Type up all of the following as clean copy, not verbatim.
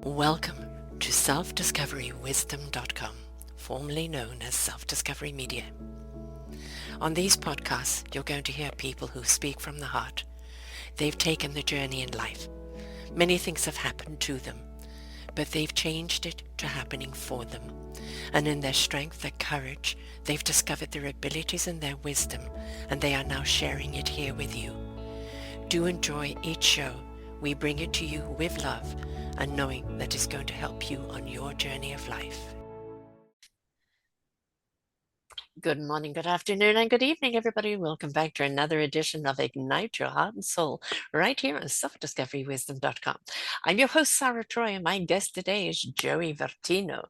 Welcome to selfdiscoverywisdom.com, formerly known as Self-Discovery Media. On these podcasts, you're going to hear people who speak from the heart. They've taken the journey in life. Many things have happened to them, but they've changed it to happening for them. And in their strength, their courage, they've discovered their abilities and their wisdom, and they are now sharing it here with you. Do enjoy each show. We bring it to you with love and knowing that it's going to help you on your journey of life. Good morning, good afternoon, and good evening, everybody. Welcome back to another edition of Ignite Your Heart and Soul right here on selfdiscoverywisdom.com. I'm your host, Sarah Troy, and my guest today is Joey Vertino.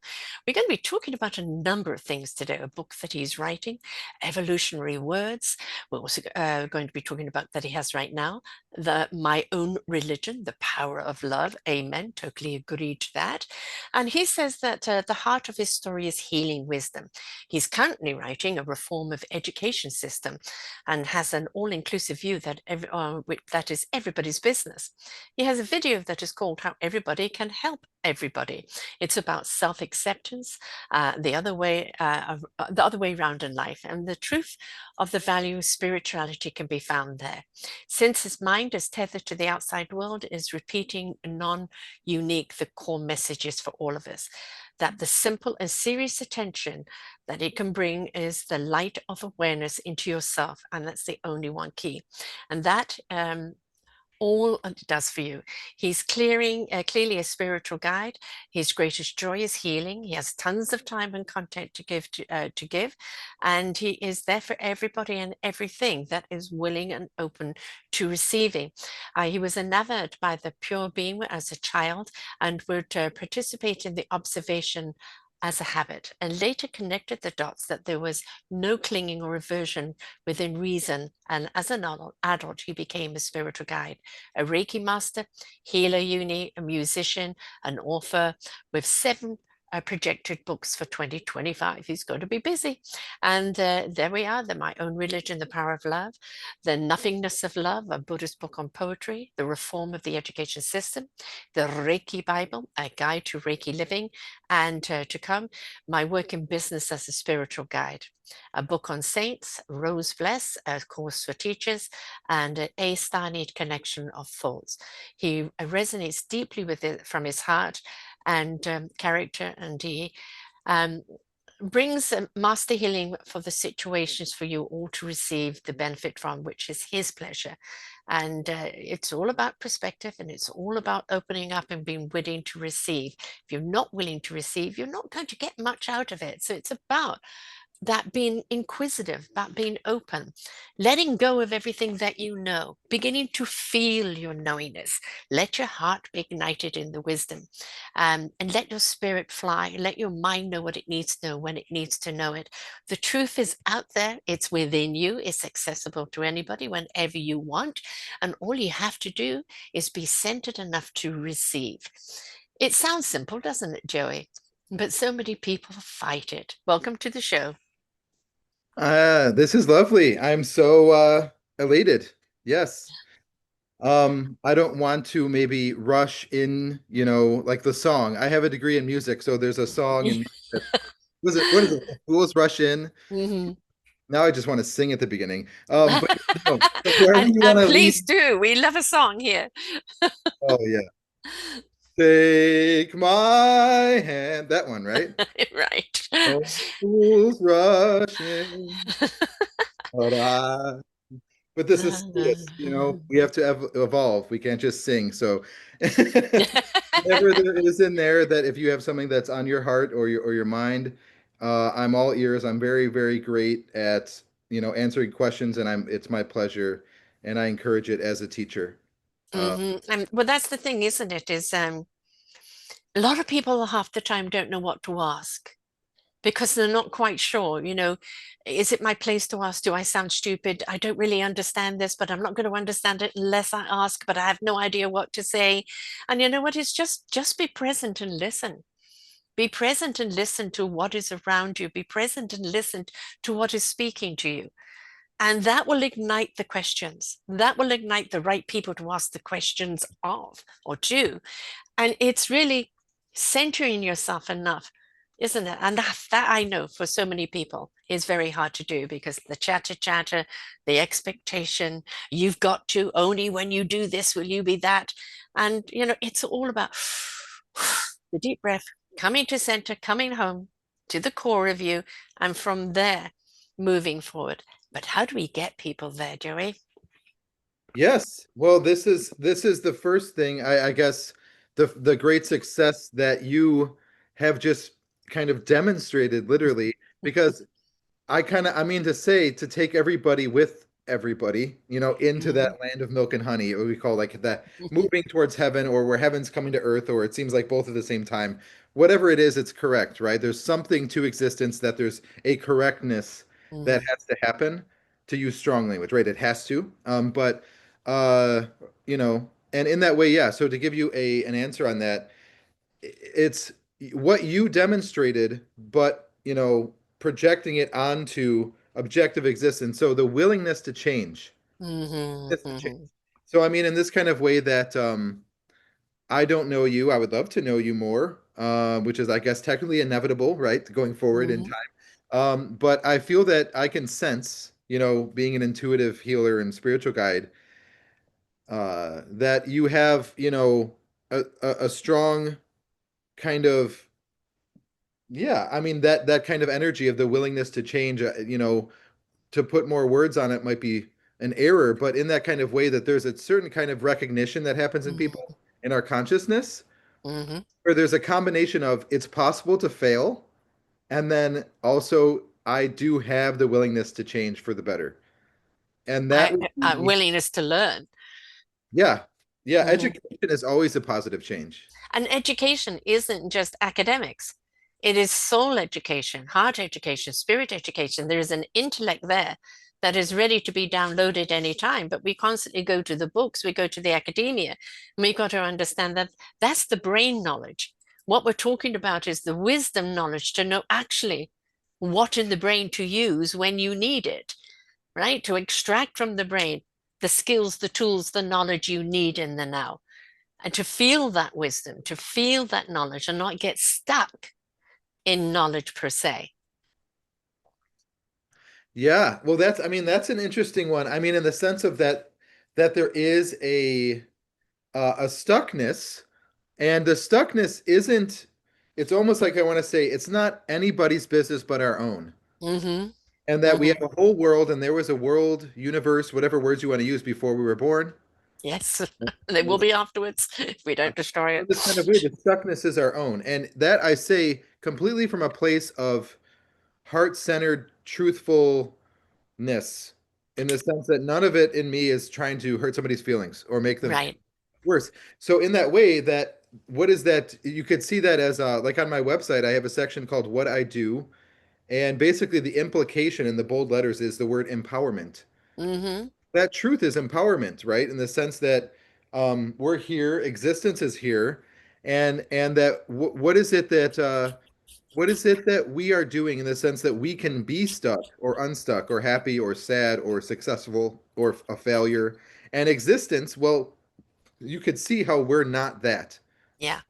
We're going to be talking about a number of things today, a book that he's writing, Evolutionary Words. We're also going to be talking about that he has right now, My Own Religion, The Power of Love. Amen. Totally agree to that. And he says that the heart of his story is healing wisdom. He's currently writing a reform of education system and has an all-inclusive view that that is everybody's business. He has a video that is called How Everybody Can Help Everybody. It's about self-acceptance, the other way around in life, and the truth of the value of spirituality can be found there. Since his mind is tethered to the outside world, is repeating non-unique the core messages for all of us, that the simple and serious attention that it can bring is the light of awareness into yourself, and that's the only one key. And that all it does for you. He's clearly a spiritual guide. His greatest joy is healing. He has tons of time and content to give, and he is there for everybody and everything that is willing and open to receiving. He was enamored by the pure being as a child and would participate in the observation as a habit, and later connected the dots that there was no clinging or aversion within reason. And as an adult, he became a spiritual guide, a Reiki master, healer uni, a musician, an author with 7 projected books for 2025. He's going to be busy. And there we are, My Own Religion, The Power of Love, The Nothingness of Love, a Buddhist book on poetry, The Reform of the Education System, The Reiki Bible, a guide to Reiki living, and to come, My Work in Business as a Spiritual Guide, a book on saints, Rose Bless, a course for teachers, and a Starneed Connection of Thoughts. He resonates deeply with it from his heart and character, and he brings master healing for the situations for you all to receive the benefit from, which is his pleasure. And it's all about perspective, and it's all about opening up and being willing to receive. If you're not willing to receive, you're not going to get much out of it. So it's about that being inquisitive, about being open, letting go of everything that you know, beginning to feel your knowingness. Let your heart be ignited in the wisdom, and let your spirit fly. Let your mind know what it needs to know when it needs to know it. The truth is out there. It's within you. It's accessible to anybody whenever you want. And all you have to do is be centered enough to receive. It sounds simple, doesn't it, Joey? But so many people fight it. Welcome to the show. This is lovely. I'm so elated. Yes. I don't want to maybe rush in, like the song. I have a degree in music, so there's a song in what is it? Fools Rush In. Mhm. Now I just want to sing at the beginning. But no, but wherever And you want to please lead. do. We love a song here. Oh yeah. Take my hand. That one, right? Right. Oh, fools rush in, but I But this is serious, we have to evolve. We can't just sing. So whatever there is in there that if you have something that's on your heart or your mind, I'm all ears. I'm very, very great at, answering questions, and it's my pleasure, and I encourage it as a teacher. And well, that's the thing, isn't it? Is a lot of people half the time don't know what to ask because they're not quite sure, is it my place to ask? Do I sound stupid? I don't really understand this, but I'm not going to understand it unless I ask, but I have no idea what to say. And you know what? It's just be present and listen. Be present and listen to what is around you. Be present and listen to what is speaking to you. And that will ignite the questions. That will ignite the right people to ask the questions of or to. And it's really centering yourself enough, isn't it? And that I know for so many people is very hard to do because the chatter, the expectation, you've got to, only when you do this will you be that. And, it's all about the deep breath, coming to center, coming home to the core of you, and from there, moving forward. But how do we get people there, Joey? Yes. Well, this is the first thing, I guess, the great success that you have just kind of demonstrated literally, because I mean to say, to take everybody with everybody, into Mhm. that land of milk and honey, what we call like that, moving towards heaven, or where heaven's coming to earth, or it seems like both at the same time. Whatever it is, it's correct, right? There's something to existence, that there's a correctness that Mhm. has to happen, to use strong language, right? It has to. But uh, and in that way, yeah. So to give you an answer on that, it's what you demonstrated, but projecting it onto objective existence. So the willingness to change. Mhm. Mhm. So I mean, in this kind of way that I don't know you, I would love to know you more, which is, I guess, technically inevitable, right, going forward in Mhm. time. But I feel that I can sense, being an intuitive healer and spiritual guide, that you have, a strong kind of, yeah, I mean, that kind of energy of the willingness to change, to put more words on it might be an error, but in that kind of way, that there's a certain kind of recognition that happens in people, in our consciousness, Mhm. where there's a combination of it's possible to fail, and then also I do have the willingness to change for the better. And that would be, Willingness to learn. yeah, yeah, Mhm. education is always a positive change. And education isn't just academics. It is soul education, heart education, spirit education. There is an intellect there that is ready to be downloaded anytime, but we constantly go to the books, we go to the academia, and we've got to understand that that's the brain knowledge. What we're talking about is the wisdom knowledge to know actually what in the brain to use when you need it, right? To extract from the brain the skills, the tools, the knowledge you need in the now, and to feel that wisdom, to feel that knowledge, and not get stuck in knowledge per se. Yeah, well, I mean, that's an interesting one. I mean, in the sense of that there is a stuckness, and the stuckness isn't. It's almost like, I want to say, it's not anybody's business but our own, Mm-hmm. and that we have Mm-hmm. a whole world, and there was a world, universe, whatever words you want to use, before we were born. Yes, they will be afterwards if we don't destroy it. This kind of weird. The stuckness is our own, and that I say completely from a place of heart-centered, truthfulness, in the sense that none of it in me is trying to hurt somebody's feelings or make them feel Right. worse. So in that way, that what is that? You could see that as, like, on my website, I have a section called "What I Do," and basically the implication in the bold letters is the word empowerment. Mm-hmm. That truth is empowerment, right? In the sense that, we're here, existence is here, and that what is it that, what is it that we are doing, in the sense that we can be stuck or unstuck or happy or sad or successful or a failure, and existence, well, you could see how we're not that. Yeah.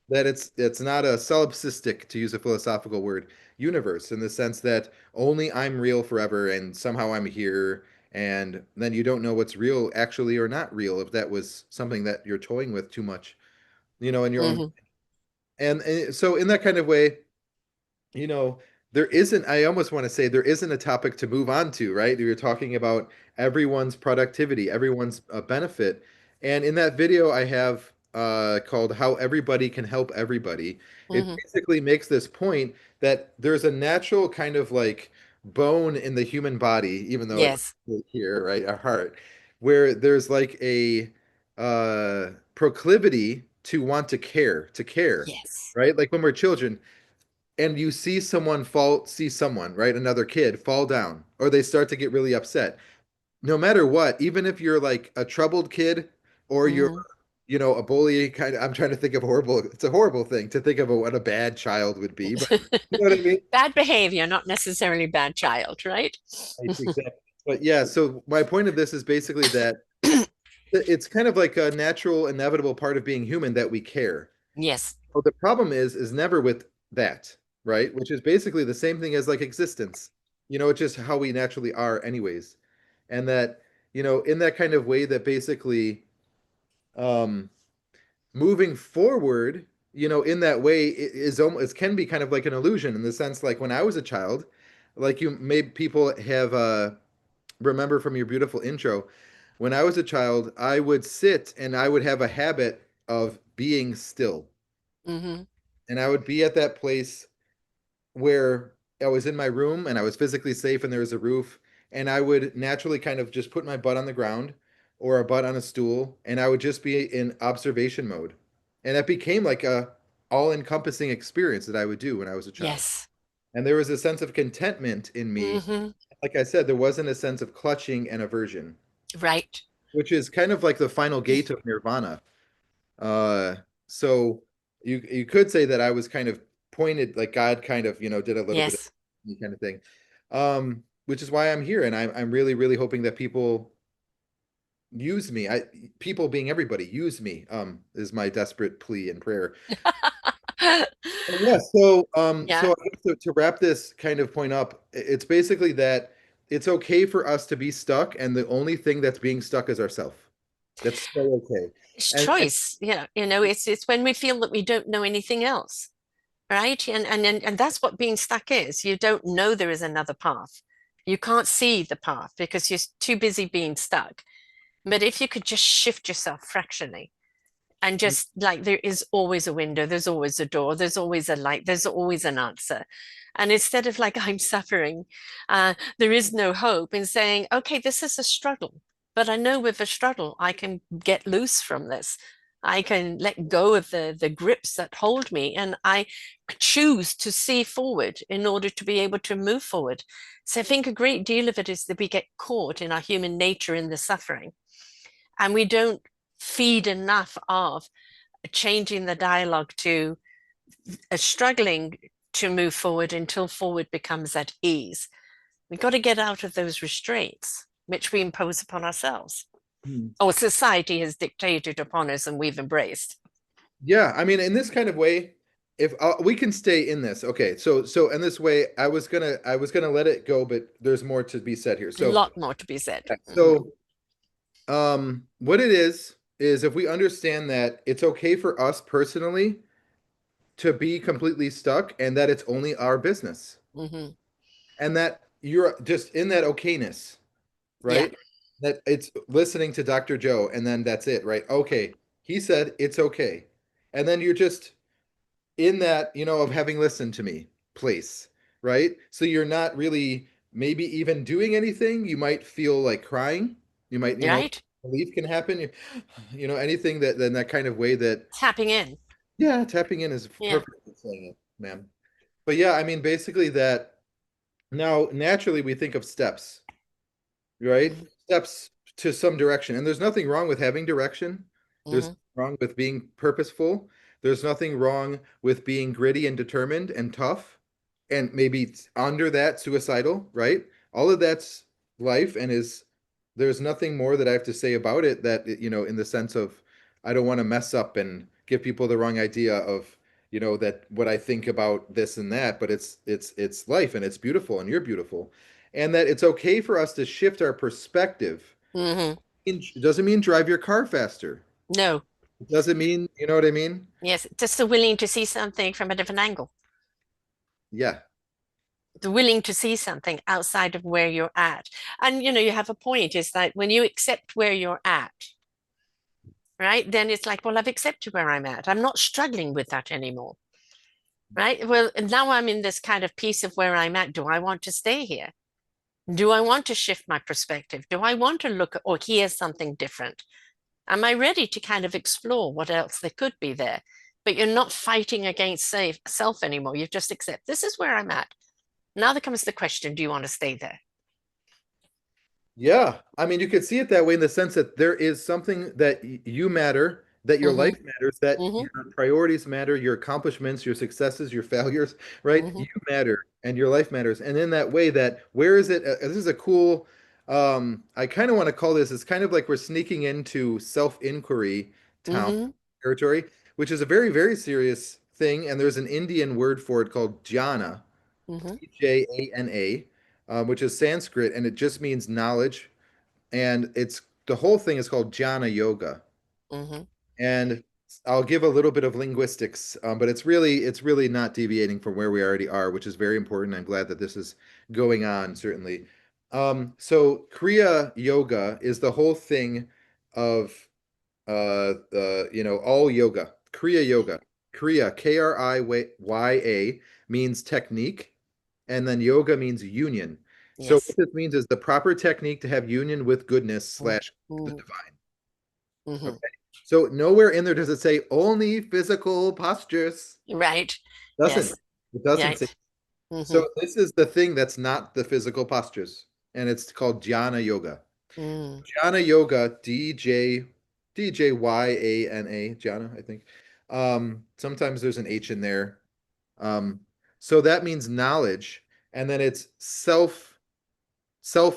That it's not a solipsistic, to use a philosophical word, universe, in the sense that only I'm real forever and somehow I'm here, and then you don't know what's real actually or not real, if that was something that you're toying with too much, in your own. Mm-hmm. And so in that kind of way, you know, there isn't, I almost want to say, there isn't a topic to move on to, right? You're talking about everyone's productivity, everyone's benefit. And in that video I have, called "How Everybody Can Help Everybody," it Mm-hmm. basically makes this point that there's a natural kind of like bone in the human body, even though it's Yes. here, right, our heart, where there's like a proclivity to want to care, Yes. right? Like when we're children, and you see someone, right, another kid fall down, or they start to get really upset. No matter what, even if you're like a troubled kid, or you're, Mm-hmm. a bully kind of, I'm trying to think of horrible, it's a horrible thing to think of, what a bad child would be, but you know what I mean? Bad behavior, not necessarily bad child, right? Right, exactly. But yeah, so my point of this is basically that it's kind of like a natural, inevitable part of being human, that we care. Yes. Well, the problem is never with that, right? Which is basically the same thing as like existence. It's just how we naturally are anyways. And that, in that kind of way that basically um moving forward, in that way is almost, it can be kind of like an illusion in the sense like when I was a child, like you made people have remember from your beautiful intro, when I was a child, I would sit and I would have a habit of being still. Mm-hmm. And I would be at that place where I was in my room and I was physically safe and there was a roof, and I would naturally kind of just put my butt on the ground or a butt on a stool, and I would just be in observation mode. And that became like a all-encompassing experience that I would do when I was a child. Yes. And there was a sense of contentment in me. Mm-hmm. Like I said, there wasn't a sense of clutching and aversion, Right. which is kind of like the final gate of nirvana. Uh, so you could say that I was kind of pointed, like God kind of, did a little bit of Yes. me kind of thing. Which is why I'm here, and I'm really, really hoping that people use me. People being everybody, use me, is my desperate plea and prayer. And yeah, Yeah. so I guess to wrap this kind of point up, it's basically that it's okay for us to be stuck, and the only thing that's being stuck is ourself. That's so okay. It's And choice. Yeah. It's when we feel that we don't know anything else. Right? And that's what being stuck is. You don't know there is another path. You can't see the path because you're too busy being stuck. But if you could just shift yourself fractionally and just like there is always a window, there's always a door, there's always a light, there's always an answer. And instead of like I'm suffering, there is no hope in saying, okay, this is a struggle, but I know with a struggle I can get loose from this. I can let go of the grips that hold me, and I choose to see forward in order to be able to move forward. So I think a great deal of it is that we get caught in our human nature in the suffering, and we don't feed enough of changing the dialogue to struggling to move forward until forward becomes at ease. We've got to get out of those restraints which we impose upon ourselves, Mhm. or society has dictated upon us and we've embraced. Yeah, I mean, in this kind of way, if we can stay in this, okay. So in this way, I was gonna let it go, but there's more to be said here. A So lot more to be said. yeah, Mm-hmm. what it is if we understand that it's okay for us personally to be completely stuck, and that it's only our business, Mm-hmm. and that you're just in that okayness, Yeah, right? That it's listening to Dr. Joe, and then that's it, right? Okay, he said it's okay, and then you're just in that, of having listened to me place, right? So you're not really maybe even doing anything. You might feel like crying. You might, right? relief can happen. Anything that then that kind of way that, Tapping in. yeah, tapping in is Yeah. perfect for saying it, ma'am. But yeah, I mean, basically that now naturally we think of steps, right? Mm-hmm. Steps to some direction. And there's nothing wrong with having direction. There's Mm-hmm. nothing wrong with being purposeful. There's nothing wrong with being gritty and determined and tough and maybe under that suicidal, right? All of that's life, and is there's nothing more that I have to say about it that, in the sense of I don't want to mess up and give people the wrong idea of, that what I think about this and that, but it's life, and it's beautiful, and you're beautiful, and that it's okay for us to shift our perspective. Mm-hmm. It doesn't mean drive your car faster. No. It doesn't mean, you know what I mean? Yes, just the willing to see something from a different angle. Yeah. The willing to see something outside of where you're at. And you have a point, is that when you accept where you're at, right, then it's like, well, I've accepted where I'm at. I'm not struggling with that anymore. Right. Well, now I'm in this kind of piece of where I'm at. Do I want to stay here? Do I want to shift my perspective? Do I want to look or hear something different? Am I ready to kind of explore what else there could be there? But you're not fighting against self anymore. You just accept this is where I'm at. Now there comes the question, do you want to stay there? Yeah, I mean, you could see it that way in the sense that there is something that you matter, that your Mm-hmm. life matters, that Mm-hmm. your priorities matter, your accomplishments, your successes, your failures, right? Mm-hmm. You matter, and your life matters. And in that way, that where is it? This is a cool. I kind of want to call this. It's kind of like we're sneaking into self-inquiry town Mm-hmm. territory, which is a very, very serious thing, and there's an Indian word for it called jhana, Mm-hmm. Jana, which is Sanskrit, and it just means knowledge. And it's the whole thing is called jhana yoga. Mm-hmm. And I'll give a little bit of linguistics, but it's really not deviating from where we already are, which is very important. I'm glad that this is going on, certainly. So Kriya Yoga is the whole thing of all yoga. Kriya Yoga. Kriya, Kriya, means technique, and then yoga means union. So what Yes. this means is the proper technique to have union with goodness slash the Mm-hmm. divine. Mm-hmm. Okay. So nowhere in there does it say only physical postures. Right. Doesn't. Yes. It doesn't say. Right. Mm-hmm. So this is the thing that's not the physical postures, and it's called jhana yoga. Mm. Jhana yoga, Djyana, jhana, I think. Sometimes there's an H in there. Um, so that means knowledge, and then it's self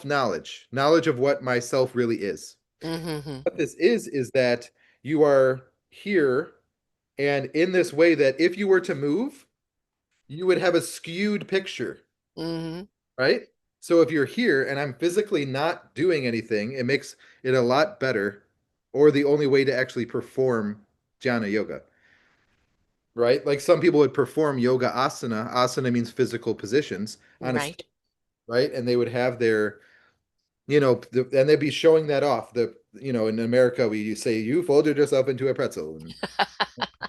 knowledge, knowledge of what myself really is. Mm-hmm. What this is that you are here, and in this way that if you were to move, you would have a skewed picture, Mm-hmm. right? So if you're here and I'm physically not doing anything, it makes it a lot better, or the only way to actually perform jhana yoga, right? Like some people would perform yoga asana. Asana means physical positions on a Right. right, and they would have their, and they'd be showing that off. In America, we say you folded yourself into a pretzel,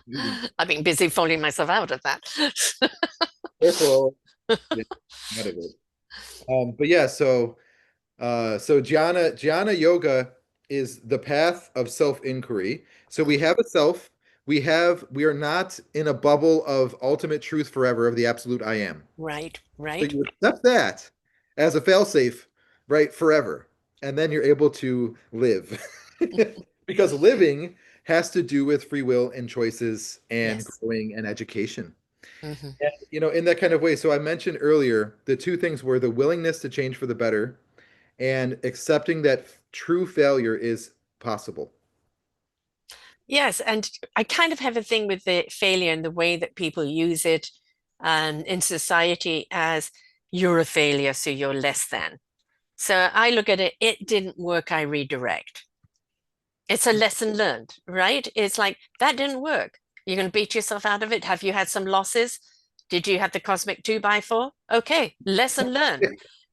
and I've been busy folding myself out of that. careful, get out of it. But yeah, so jhana yoga is the path of self-inquiry. So we have a self, we are not in a bubble of ultimate truth forever of the absolute I am. Right. So Right. you accept that as a fail-safe, right, forever. And then you're able to live. Because living has to do with free will and choices and Yes. growing and education. Mm-hmm. And, in that kind of way. So I mentioned earlier the two things were the willingness to change for the better and accepting that true failure is possible. Yes, and I kind of have a thing with the failure and the way that people use it in society as you're a failure, so you're less than. So I look at it, it didn't work, I redirect. It's a lesson learned, right? It's like that didn't work. You're going to beat yourself out of it. Have you had some losses? Did you have the cosmic 2x4? Okay, lesson learned,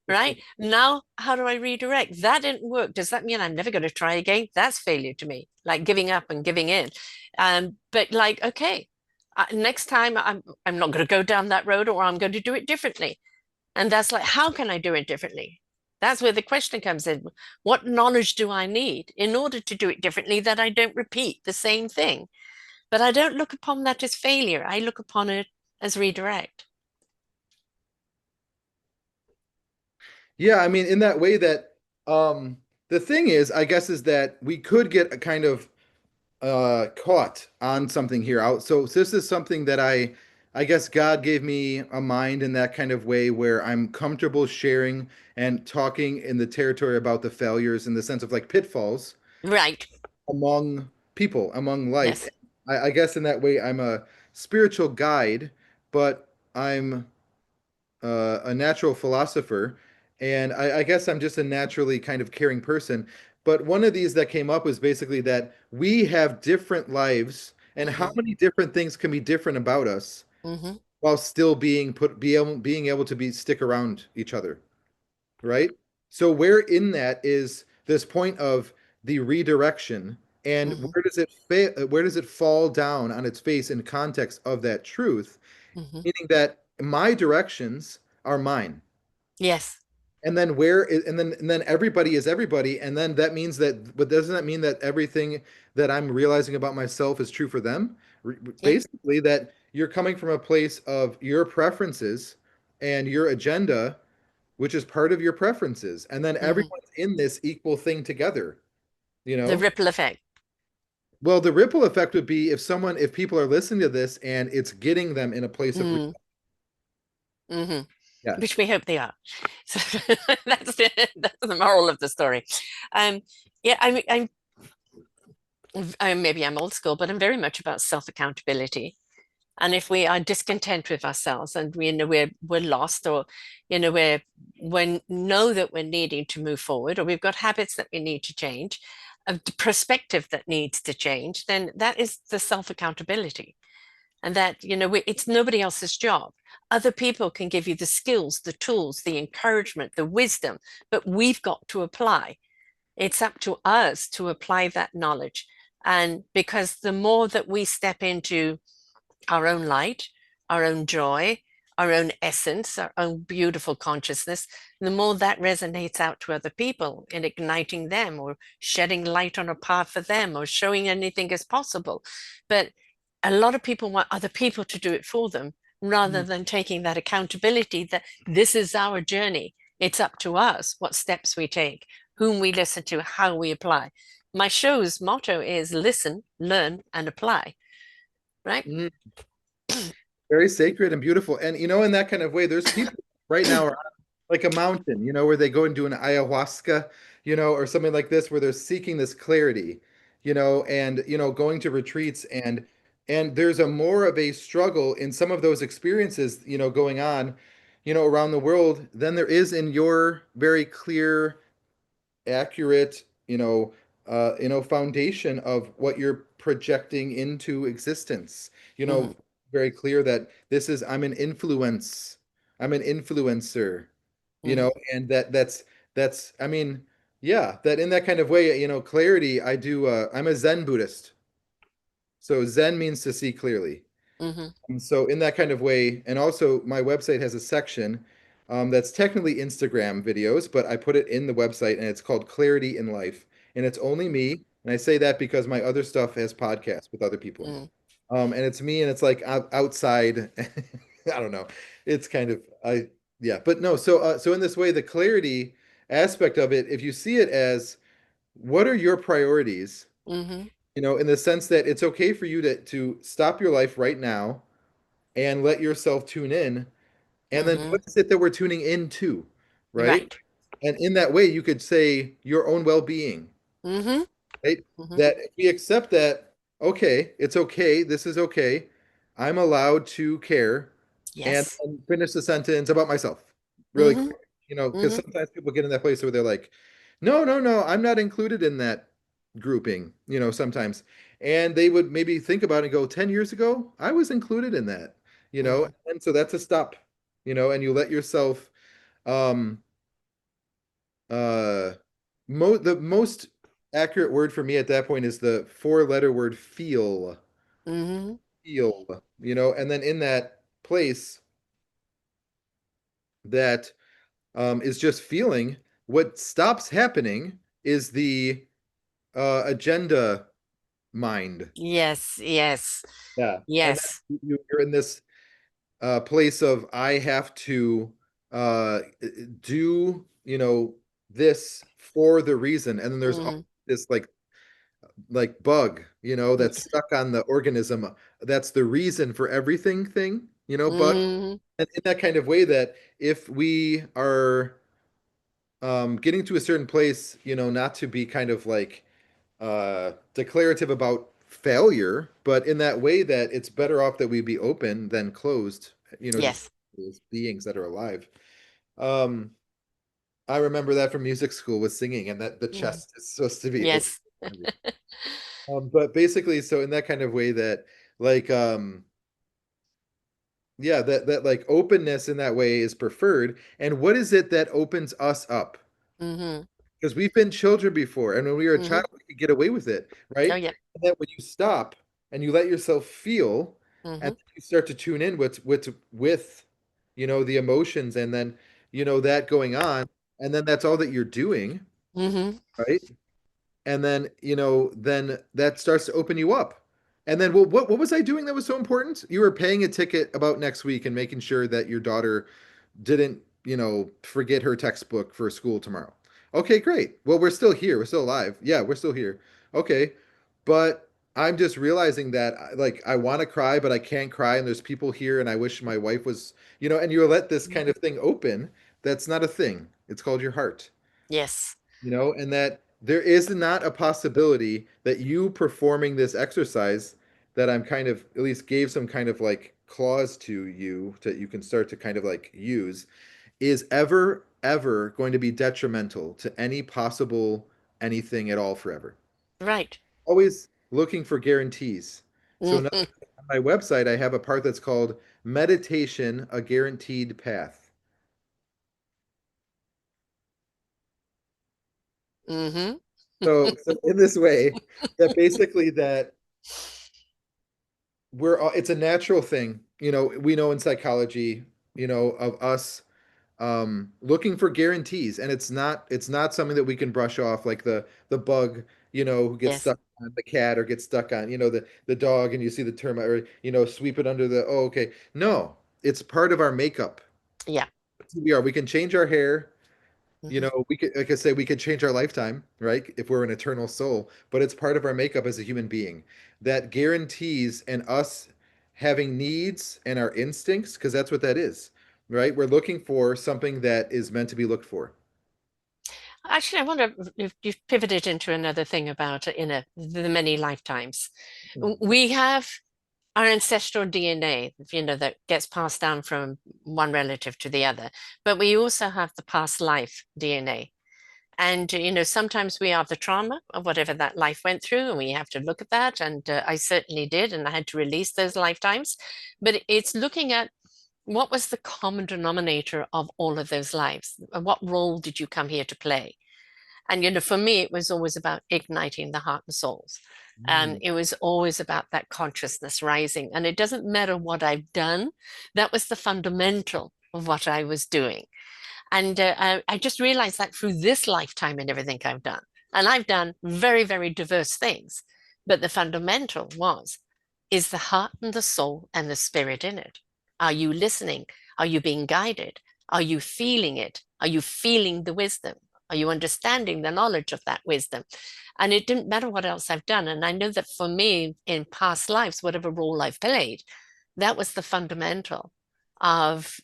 right? Now, how do I redirect? That didn't work. Does that mean I'm never going to try again? That's failure to me, like giving up and giving in. But like, okay, next time I'm not going to go down that road, or I'm going to do it differently. And that's like, how can I do it differently? That's where the question comes in. What knowledge do I need in order to do it differently that I don't repeat the same thing? But I don't look upon that as failure. I look upon it as redirect. Yeah, I mean, in that way that the thing is, I guess, is that we could get a kind of caught on something here out. So this is something that I guess God gave me a mind in that kind of way where I'm comfortable sharing and talking in the territory about the failures in the sense of like pitfalls Right. among people, among life. Yes. I guess in that way I'm a spiritual guide, but I'm a natural philosopher, and I guess I'm just a naturally kind of caring person. But one of these that came up was basically that we have different lives, and how Mm-hmm. many different things can be different about us Mm-hmm. while still being able to be stick around each other, right? So where in that is this point of the redirection, and Mm-hmm. where does it fall down on its face in context of that truth? Mm-hmm. Meaning that my directions are mine. Yes. And then and then everybody is everybody. And then that means that, but doesn't that mean that everything that I'm realizing about myself is true for them? Yeah. Basically, that you're coming from a place of your preferences and your agenda, which is part of your preferences. And then Mm-hmm. everyone's in this equal thing together, you The know? ripple effect. Well, the ripple effect would be if people are listening to this and it's getting them in a place of, Mm. Mm-hmm. Which yes. we hope they are. So that's the moral of the story. Um, yeah, maybe I'm old school, but I'm very much about self accountability. And if we are discontent with ourselves and we know we're lost, or we know that we're needing to move forward, or we've got habits that we need to change, a perspective that needs to change, then that is the self-accountability. And that, it's nobody else's job. Other people can give you the skills, the tools, the encouragement, the wisdom, but we've got to apply. It's up to us to apply that knowledge. And because the more that we step into our own light, our own joy, our own essence, our own beautiful consciousness, the more that resonates out to other people in igniting them or shedding light on a path for them or showing anything as possible. But a lot of people want other people to do it for them rather Mm. than taking that accountability that this is our journey. It's up to us what steps we take, whom we listen to, how we apply. My show's motto is listen, learn, and apply, right? Mm. Very sacred and beautiful. And in that kind of way, there's people right now are like a mountain, where they go and do an ayahuasca, or something like this, where they're seeking this clarity, and going to retreats, and there's a more of a struggle in some of those experiences, going on, around the world than there is in your very clear, accurate, foundation of what you're projecting into existence. Mhm, Very clear that this is I'm an influencer, mhm, and that's I mean, yeah, that in that kind of way, clarity, I do I'm a Zen Buddhist. So Zen means to see clearly. mhm, And so in that kind of way, and also my website has a section that's technically Instagram videos, but I put it in the website and it's called Clarity in Life. And it's only me. And I say that because my other stuff has podcasts with other people. mhm, And it's me and it's like outside. I don't know. It's kind of yeah, but no, so in this way, the clarity aspect of it, if you see it as what are your priorities, mhm, in the sense that it's okay for you to stop your life right now and let yourself tune in. And then mhm. what is it that we're tuning into, right? Right. And in that way, you could say your own well-being, Mhm, right? mhm. That if we accept that, okay, it's okay, this is okay, I'm allowed to care, and Yes. then finish the sentence about myself really Mhm, quick, because mhm, sometimes people get in that place where they're like, no, no, no, I'm not included in that grouping, sometimes. And they would maybe think about it and go, 10 years ago, I was included in that, mhm, and so that's a stop, and you let yourself, um, uh, the most accurate word for me at that point is the four-letter word feel, mhm. feel, and then in that place that is just feeling, what stops happening is the agenda mind. Yes, yes, Yeah. And yes. then you're in this place of I have to uh, do, this for the reason. And then there's Mhm, this like bug, that's stuck on the organism. That's the reason for everything thing, bug. mhm, And in that kind of way that if we are getting to a certain place, not to be kind of like declarative about failure, but in that way that it's better off that we be open than closed, just yes. as beings that are alive. Um, I remember that from music school with singing, and that the Mhm. chest is supposed to be open. Yes. But basically, so in that kind of way that like yeah, that like openness in that way is preferred. And what is it that opens us up? Mhm, Because we've been children before, and when we were a mhm. child, we could get away with it, Oh, right? yeah. And then when you stop and you let yourself feel, and Mhm, then you start to tune in with the emotions, and then that going on, and then that's all that you're doing, mhm. right? And then then that starts to open you up. And then, well, what was I doing that was so important? You were paying a ticket about next week and making sure that your daughter didn't, forget her textbook for school tomorrow. Okay, great. Well, we're still here. We're still alive. Yeah, we're still here. Okay. But I'm just realizing that like I want to cry, but I can't cry. And there's people here and I wish my wife was, and you let this kind of thing open. That's not a thing. It's called your heart, Yes. and that there is not a possibility that you performing this exercise that I'm kind of at least gave some kind of like clause to you that you can start to kind of like use is ever going to be detrimental to any possible anything at all forever. Right. Always looking for guarantees. So Hmm. on my website, I have a part that's called Meditation, a Guaranteed Path. Hmm. So in this way, that basically that we're all, it's a natural thing. We know in psychology, of us looking for guarantees, and it's not something that we can brush off like the bug, who gets Yes. stuck on the cat or gets stuck on, the dog, and you see the termite, or sweep it under the, oh, okay. No, it's part of our makeup. Yeah. That's who we are. We can change our hair. Hmm. We could, like I say, we could change our lifetime, right? If we're an eternal soul, but it's part of our makeup as a human being that guarantees and us having needs and our instincts, because that's what that is, right? We're looking for something that is meant to be looked for. Actually, I wonder if you've pivoted into another thing about the many lifetimes. We have our ancestral DNA, that gets passed down from one relative to the other, but we also have the past life DNA. And, sometimes we are the trauma of whatever that life went through, and we have to look at that. And I certainly did, and I had to release those lifetimes. But it's looking at what was the common denominator of all of those lives? What role did you come here to play? And, for me, it was always about igniting the heart and souls. And Mm. it was always about that consciousness rising. And it doesn't matter what I've done, that was the fundamental of what I was doing. And I just realized that through this lifetime and everything I've done. And I've done very, very diverse things. But the fundamental is the heart and the soul and the spirit in it. Are you listening? Are you being guided? Are you feeling it? Are you feeling the wisdom? Are you understanding the knowledge of that wisdom? And it didn't matter what else I've done. And I know that for me in past lives, whatever role I've played, that was the fundamental of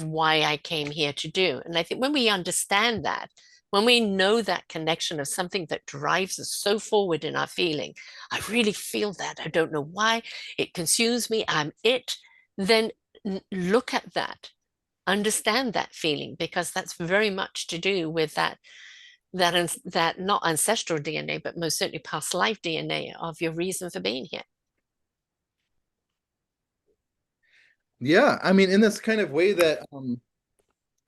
why I came here to do. And I think when we understand that, when we know that connection of something that drives us so forward in our feeling, I really feel that. I don't know why. It consumes me. I'm it. Then look at that, understand that feeling, because that's very much to do with that not ancestral DNA, but most certainly past life DNA of your reason for being here. Yeah, I mean, in this kind of way that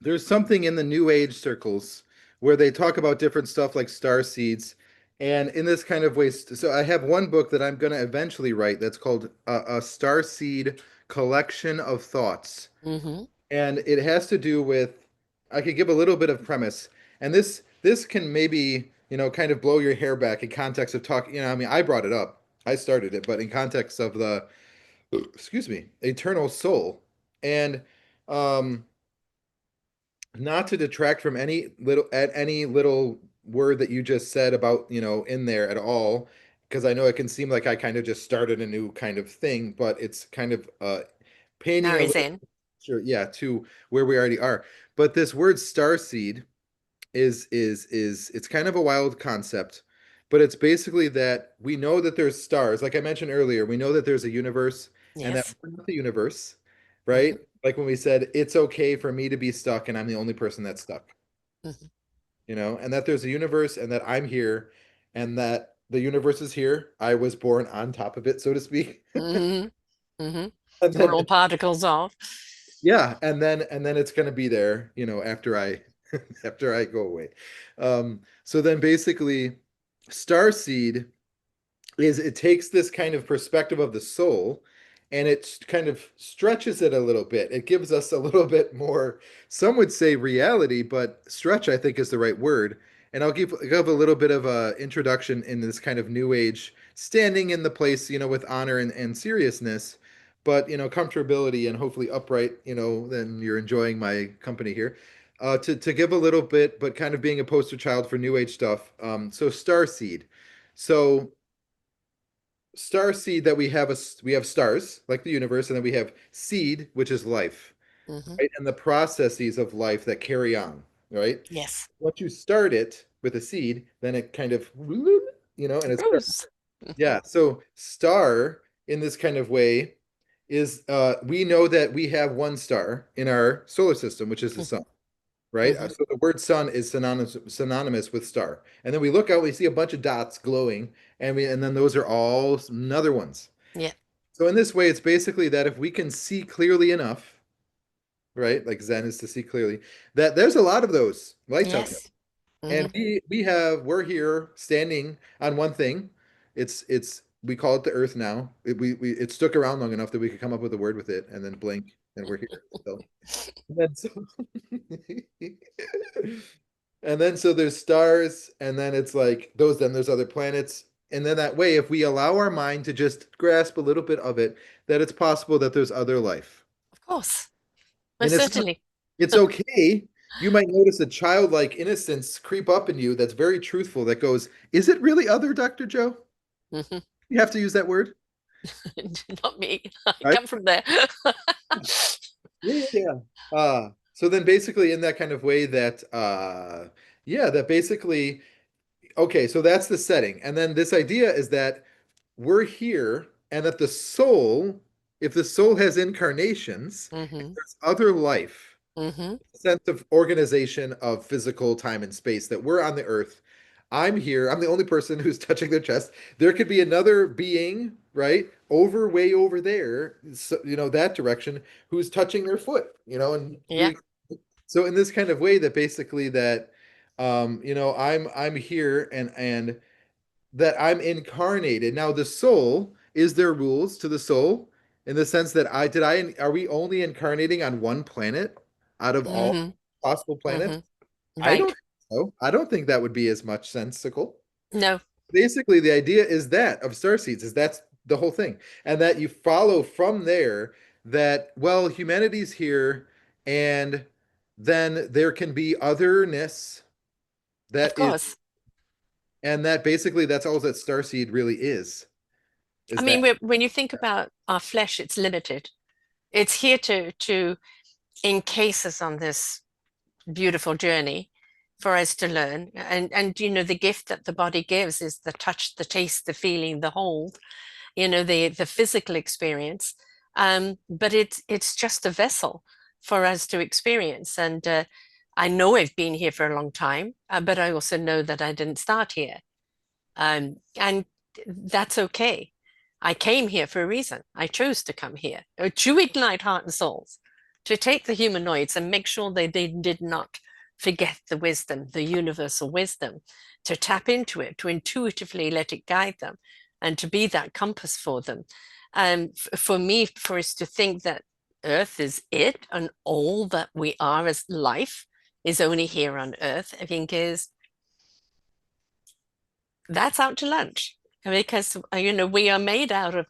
there's something in the New Age circles where they talk about different stuff like star seeds, and in this kind of way. So I have one book that I'm going to eventually write that's called a Star Seed Collection of Thoughts, Hmm. and it has to do with. I could give a little bit of premise, and this can maybe kind of blow your hair back in context of talk. I mean, I brought it up, I started it, but in context of the, excuse me, eternal soul, and um not to detract from any little word that you just said about, in there at all, because I know it can seem like I kind of just started a new kind of thing, but it's kind of painting a Marries little in. picture, yeah, to where we already are. But this word starseed is it's kind of a wild concept, but it's basically that we know that there's stars. Like I mentioned earlier, we know that there's a universe and that Yes. we're not the universe, Hmm. right? Like when we said it's okay for me to be stuck and I'm the only person that's stuck, Hmm. and that there's a universe and that I'm here and that the universe is here. I was born on top of it, so to speak. Hmm. Hmm. And We're then all particles of. yeah, and then it's going to be there, after I after I go away. So then basically Starseed is it takes this kind of perspective of the soul and it kind of stretches it a little bit. It gives us a little bit more, some would say reality, but stretch, I think, is the right word. And I'll give a little bit of a introduction in this kind of new age, standing in the place, with honor and seriousness, but comfortability and hopefully upright, then you're enjoying my company here. To give a little bit, but kind of being a poster child for new age stuff. So Starseed. So star seed that we have stars like the universe, and then we have seed, which is life, Hmm. right? And the processes of life that carry on, right? Yes. Once you start it with a seed, then it kind of, and It it's, grows. yeah. So star in this kind of way is we know that we have one star in our solar system, which is the sun, right? Hmm. So the word sun is synonymous with star. And then we look out, we see a bunch of dots glowing, and then those are all another ones. Yeah. So in this way, it's basically that if we can see clearly enough, right? Like Zen is to see clearly, that there's a lot of those lights out there. Yes. Hmm. And we're here standing on one thing. It's we call it the Earth now. It stuck around long enough that we could come up with a word with it and then blink and we're here still. And then so, and then so there's stars and then it's like those then there's other planets. And then that way, if we allow our mind to just grasp a little bit of it, that it's possible that there's other life. Of course. And Most certainly. it's okay. You might notice a childlike innocence creep up in you that's very truthful that goes, is it really other, Dr. Joe? Hmm. You have to use that word, Not me. I right? come from there. Yeah, yeah, yeah. So then basically in that kind of way that yeah, that basically okay, so that's the setting. And then this idea is that we're here and that the soul, if the soul has incarnations, if Hmm. there's other life, Hmm. sense of organization of physical time and space that we're on the earth. I'm here. I'm the only person who's touching their chest. There could be another being, right, way over there, so, that direction, who's touching their foot, and Yeah. doing so in this kind of way that basically that, I'm here and that I'm incarnated. Now, the soul, is there rules to the soul in the sense that are we only incarnating on one planet out of all Hmm. possible planets? Hmm. I don't Right. think so. I don't think that would be as much sensical. No. Basically, the idea is that of star seeds is that's the whole thing. And that you follow from there that, well, humanity's here and then there can be otherness Of that is, course. and that basically that's all that starseed really I is mean, that. when you think about our flesh, it's limited. It's here to encase us on this beautiful journey for us to learn. And the gift that the body gives is the touch, the taste, the feeling, the hold, the physical experience. But it's just a vessel for us to experience. And I know I've been here for a long time, but I also know that I didn't start here. And that's okay. I came here for a reason. I chose to come here to ignite heart and souls, to take the humanoids and make sure they did not forget the wisdom, the universal wisdom, to tap into it, to intuitively let it guide them, and to be that compass for them. For me, for us to think that Earth is it and all that we are as life is only here on Earth, I think that's out to lunch because we are made out of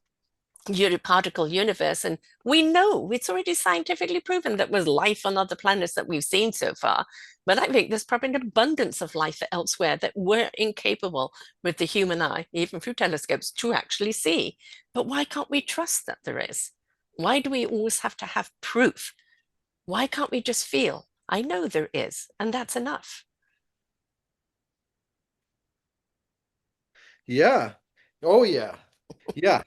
particle universe, and we know it's already scientifically proven that there's life on other planets that we've seen so far. But I think there's probably an abundance of life elsewhere that we're incapable with the human eye, even through telescopes, to actually see. But why can't we trust that there is? Why do we always have to have proof? Why can't we just feel? I know there is, and that's enough. Yeah. Oh yeah. Yes.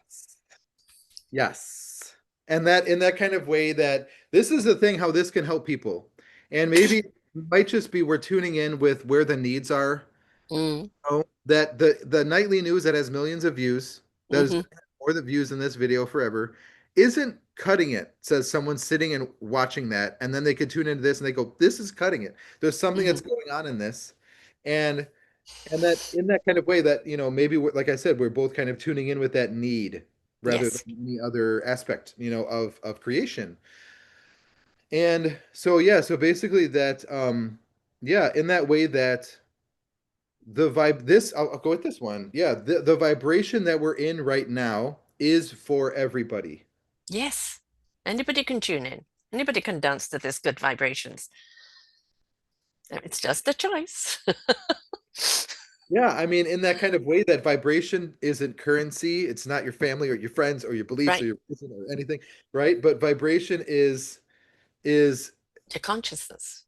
Yes. And that in that kind of way that this is the thing how this can help people. And maybe it might just be we're tuning in with where the needs are. Mm, That the nightly news that has millions of views, that is hmm. more the views in this video forever, isn't cutting it, says someone sitting and watching that, and then they could tune into this and they go, this is cutting it. There's something Hmm. that's going on in this. And that in that kind of way that, maybe like I said, we're both kind of tuning in with that need rather than Yes. any other aspect, of creation. And so yeah, so basically that yeah, in that way that I'll go with this one. Yeah, the vibration that we're in right now is for everybody. Yes. Anybody can tune in. Anybody can dance to this good vibrations. It's just a choice. Yeah, I mean, in that kind of way, that vibration isn't currency. It's not your family or your friends or your beliefs or Right. your religion or anything, right? But vibration is Your consciousness.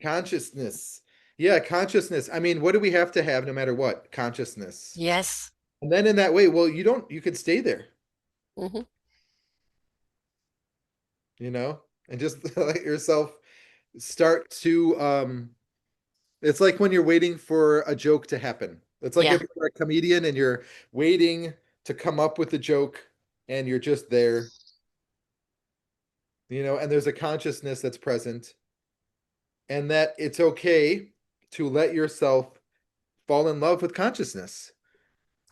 consciousness. Yeah, consciousness. I mean, what do we have to have no matter what? Consciousness. Yes. And then in that way, well, you could stay there. Hmm. you know, and just let yourself start to it's like when you're waiting for a joke to happen. It's like Yeah. if you're a comedian and you're waiting to come up with a joke and you're just there, and there's a consciousness that's present, and that it's okay to let yourself fall in love with consciousness.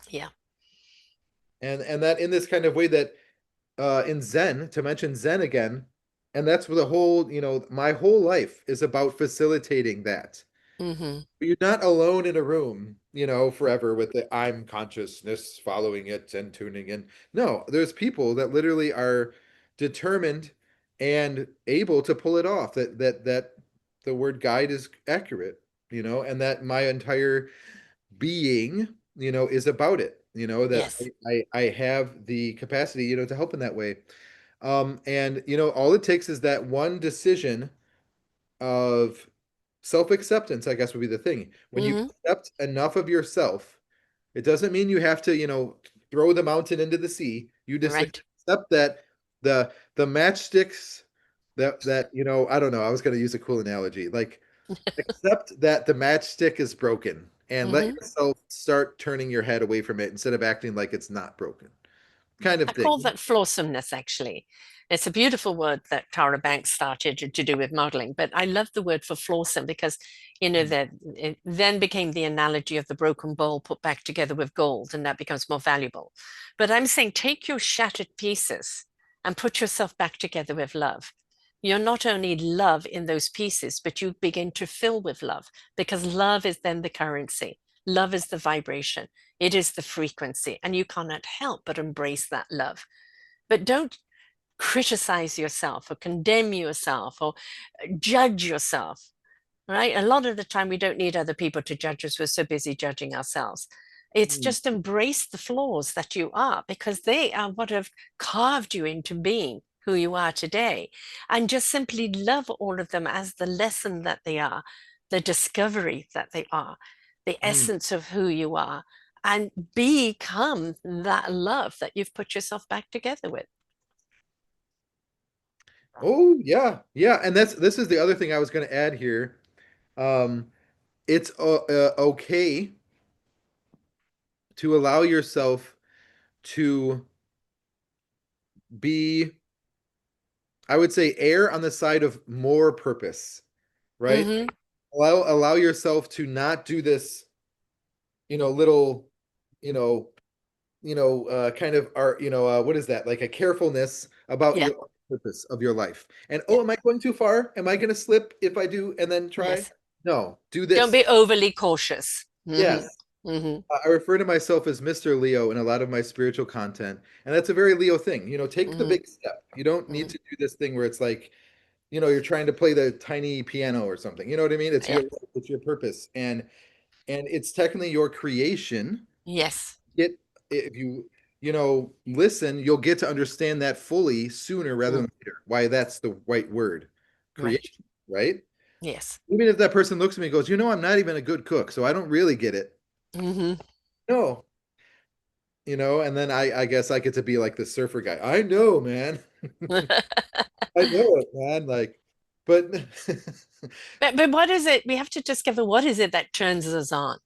Yeah. And that in this kind of way that in Zen, to mention Zen again, and that's where the whole, my whole life is about facilitating that. Hmm. But you're not alone in a room, forever with the I'm consciousness following it and tuning in. No, there's people that literally are determined and able to pull it off. That the word guide is accurate, and that my entire being, is about it. That Yes. I have the capacity, to help in that way. And all it takes is that one decision of self-acceptance, I guess would be the thing. When you Hmm. accept enough of yourself, it doesn't mean you have to, throw the mountain into the sea. You just Right. accept that the matchsticks that, I don't know, I was going to use a cool analogy. Like accept that the matchstick is broken and let Hmm. yourself start turning your head away from it instead of acting like it's not broken. Kind of I call thing. that flawsomeness, actually. It's a beautiful word that Tara Banks started to do with modeling, but I love the word for flawsome because, that it then became the analogy of the broken bowl put back together with gold, and that becomes more valuable. But I'm saying take your shattered pieces and put yourself back together with love. You're not only love in those pieces, but you begin to fill with love because love is then the currency. Love is the vibration. It is the frequency, and you cannot help but embrace that love. But don't criticize yourself or condemn yourself or judge yourself, right? A lot of the time, we don't need other people to judge us. We're so busy judging ourselves. It's Mm, just embrace the flaws that you are because they are what have carved you into being who you are today. And just simply love all of them as the lesson that they are, the discovery that they are, the mm. essence of who you are, and become that love that you've put yourself back together with. Oh yeah, yeah, and this is the other thing I was going to add here. Um, it's okay to allow yourself to be, I would say, err on the side of more purpose, right? Hmm. Allow yourself to not do this, little, you know, kind of art, what is that? Like a carefulness about Yeah. your purpose of your life. And Yeah. oh, am I going too far? Am I going to slip if I do and then try? Yes. No, do Don't this. be overly cautious. Hmm. Yes. Hmm. I refer to myself as Mr. Leo in a lot of my spiritual content, and that's a very Leo thing. Take the Hmm. big step. You don't need Hmm. to do this thing where it's like, you're trying to play the tiny piano or something. You know what I mean? It's Yeah. it's your purpose, and it's technically your creation. Yes. Get if you listen, you'll get to understand that fully sooner rather Mm. than later. Why that's the right word, Right. creation, right? Yes. Even if that person looks at me and goes, I'm not even a good cook, so I don't really get it. Hmm. No, and then I guess I get to be like the surfer guy. I know, man. I know it, man. Like, but But what is it? We have to discover what is it that turns us on,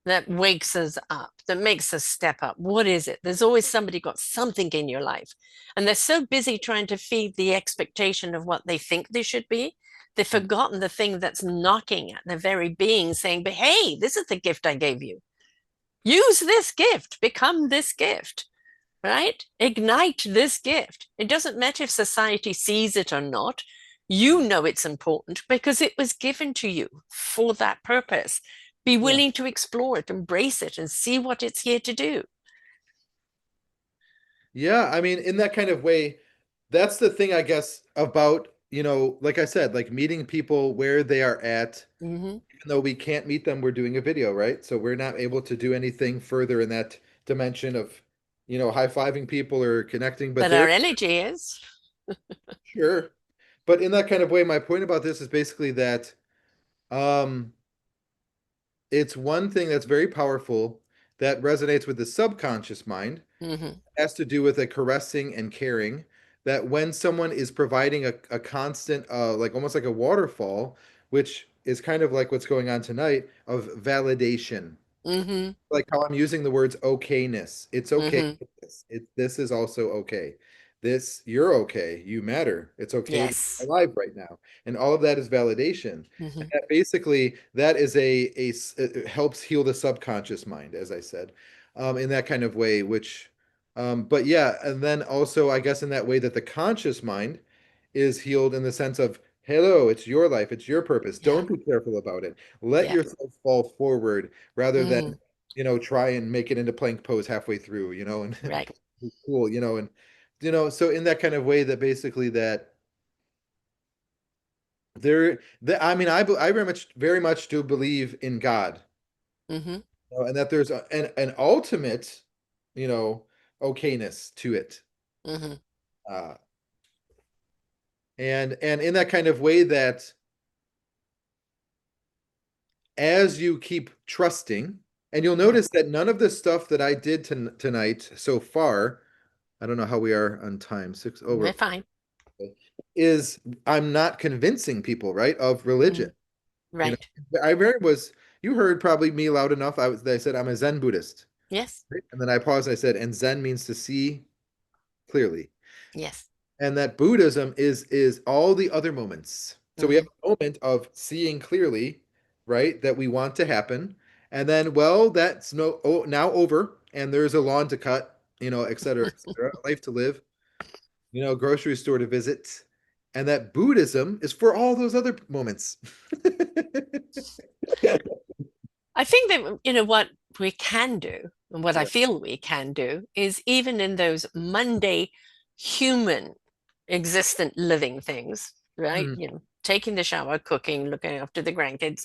that wakes us up, that makes us step up. What is it? There's always somebody got something in your life, and they're so busy trying to feed the expectation of what they think they should be. They've forgotten the thing that's knocking at their very being, saying, "But hey, this is the gift I gave you. Use this gift. Become this gift." Right? Ignite this gift. It doesn't matter if society sees it or not. You know it's important because it was given to you for that purpose. Be yeah, willing to explore it, embrace it, and see what it's here to do. yeah. I mean, in that kind of way, that's the thing, I guess, about like I said, like meeting people where they are at. Hmm. Even though we can't meet them, we're doing a video, right? So we're not able to do anything further in that dimension of, high-fiving people or connecting, but But they're our energy is. sure. But in that kind of way, my point about this is basically that um it's one thing that's very powerful that resonates with the subconscious mind Mm-hmm. has to do with a caressing and caring. That when someone is providing a constant, like almost like a waterfall, which is kind of like what's going on tonight, of validation, Mm-hmm. like how I'm using the words okayness. It's okay. Mm-hmm. This is also okay. This, you're okay. You matter. It's okay to be Yes. alive right now. And all of that is validation. Mm-hmm. And that basically, that is it helps heal the subconscious mind, as I said, in that kind of way, which, but yeah, and then also, I guess, in that way that the conscious mind is healed in the sense of, hello, it's your life, it's your purpose. Yeah. Don't be careful about it. Let Yeah. yourself fall forward rather than Mm-hmm. try and make it into plank pose halfway through, and Right. cool, and so in that kind of way that basically that I mean, I very much do believe in God, Mm-hmm. and that there's an ultimate, you know, okayness to it. Mm-hmm. Uh, and in that kind of way that as you keep trusting, and you'll Mm-hmm. notice that none of the stuff that I did tonight so far, I don't know how we are on time, six We're over, fine. is I'm not convincing people, right, of religion. Mm. You know, Right. I very was, you heard probably me loud enough. I said I'm a Zen Buddhist, Yes. right? And then I paused and I said, and Zen means to see clearly. Yes. And that Buddhism is all the other moments. So we have Mm-hmm. a moment of seeing clearly, right, that we want to happen. And then, well, that's now over, and there's a lawn to cut, et cetera, life to live, grocery store to visit. And that Buddhism is for all those other moments. I think that, what we can do, and what I Yeah. feel we can do, is even in those Monday human existent living things, right? Mm. Taking the shower, cooking, looking after the grandkids,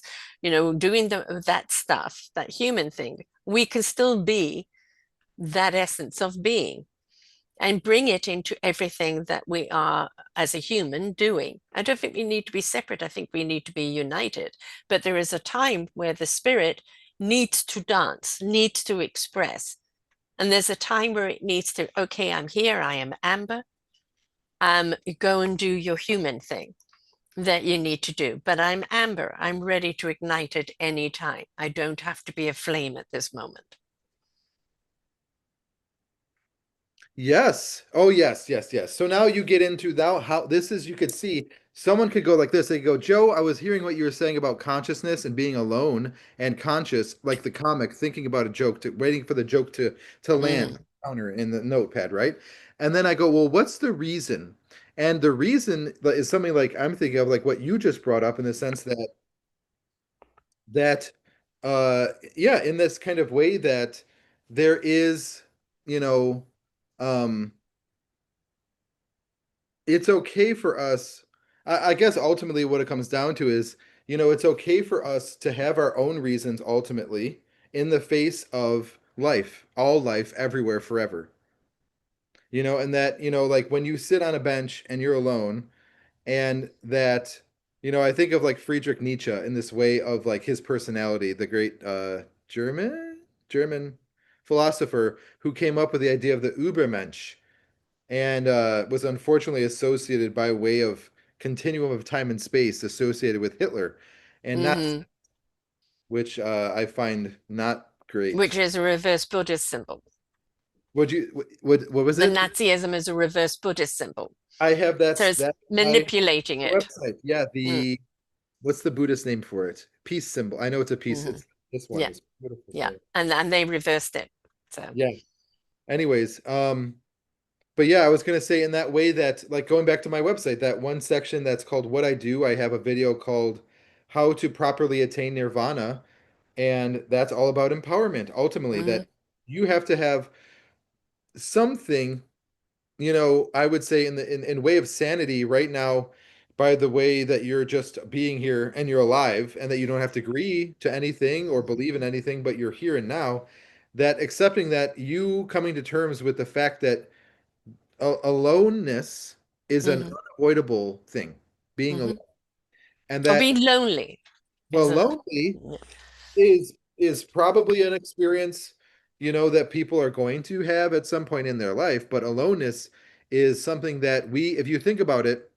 doing that stuff, that human thing, we can still be that essence of being and bring it into everything that we are as a human doing. I don't think we need to be separate. I think we need to be united. But there is a time where the spirit needs to dance, needs to express. And there's a time where it needs to, okay, I'm here, I am Amber. Go and do your human thing that you need to do. But I'm Amber. I'm ready to ignite at any time. I don't have to be a flame at this moment. Yes. Oh, yes, yes, yes. So now you get into now how this is, you could see someone could go like this. They go, Joe, I was hearing what you were saying about consciousness and being alone and conscious, like the comic, thinking about a joke, waiting for the joke to land Mm, counter in the notepad, right? And then I go, well, what's the reason? And the reason is something like I'm thinking of like what you just brought up in the sense that uh yeah, in this kind of way that there is, you know, um it's okay for us. I guess ultimately what it comes down to is, it's okay for us to have our own reasons ultimately in the face of life, all life, everywhere, forever. And that, like when you sit on a bench and you're alone, and that, I think of like Friedrich Nietzsche in this way of like his personality, the great German philosopher who came up with the idea of the Übermensch and was unfortunately associated by way of continuum of time and space associated with Hitler and not, hmm which I find not Which great. is a reverse Buddhist symbol. What was The it? Nazism is a reverse Buddhist symbol. I have So it's that my manipulating it. website. Yeah, Mm, what's the Buddhist name for it? Peace symbol. I know it's a peace. hmm It's this one. Yeah, It's beautiful yeah. there. And they reversed it. So, Yeah. Anyways, but yeah, I was gonna say in that way that like going back to my website, that one section that's called What I Do, I have a video called How to Properly Attain Nirvana, and that's all about empowerment, ultimately, mm, that you have to have something, I would say in way of sanity right now, by the way that you're just being here and you're alive, and that you don't have to agree to anything or believe in anything, but you're here and now, that accepting that you coming to terms with the fact that aloneness is an hmm unavoidable thing, being alone, hmm and Or that being lonely well, is a, lonely is probably an experience. that people are going to have at some point in their life, but aloneness is something that if you think about it,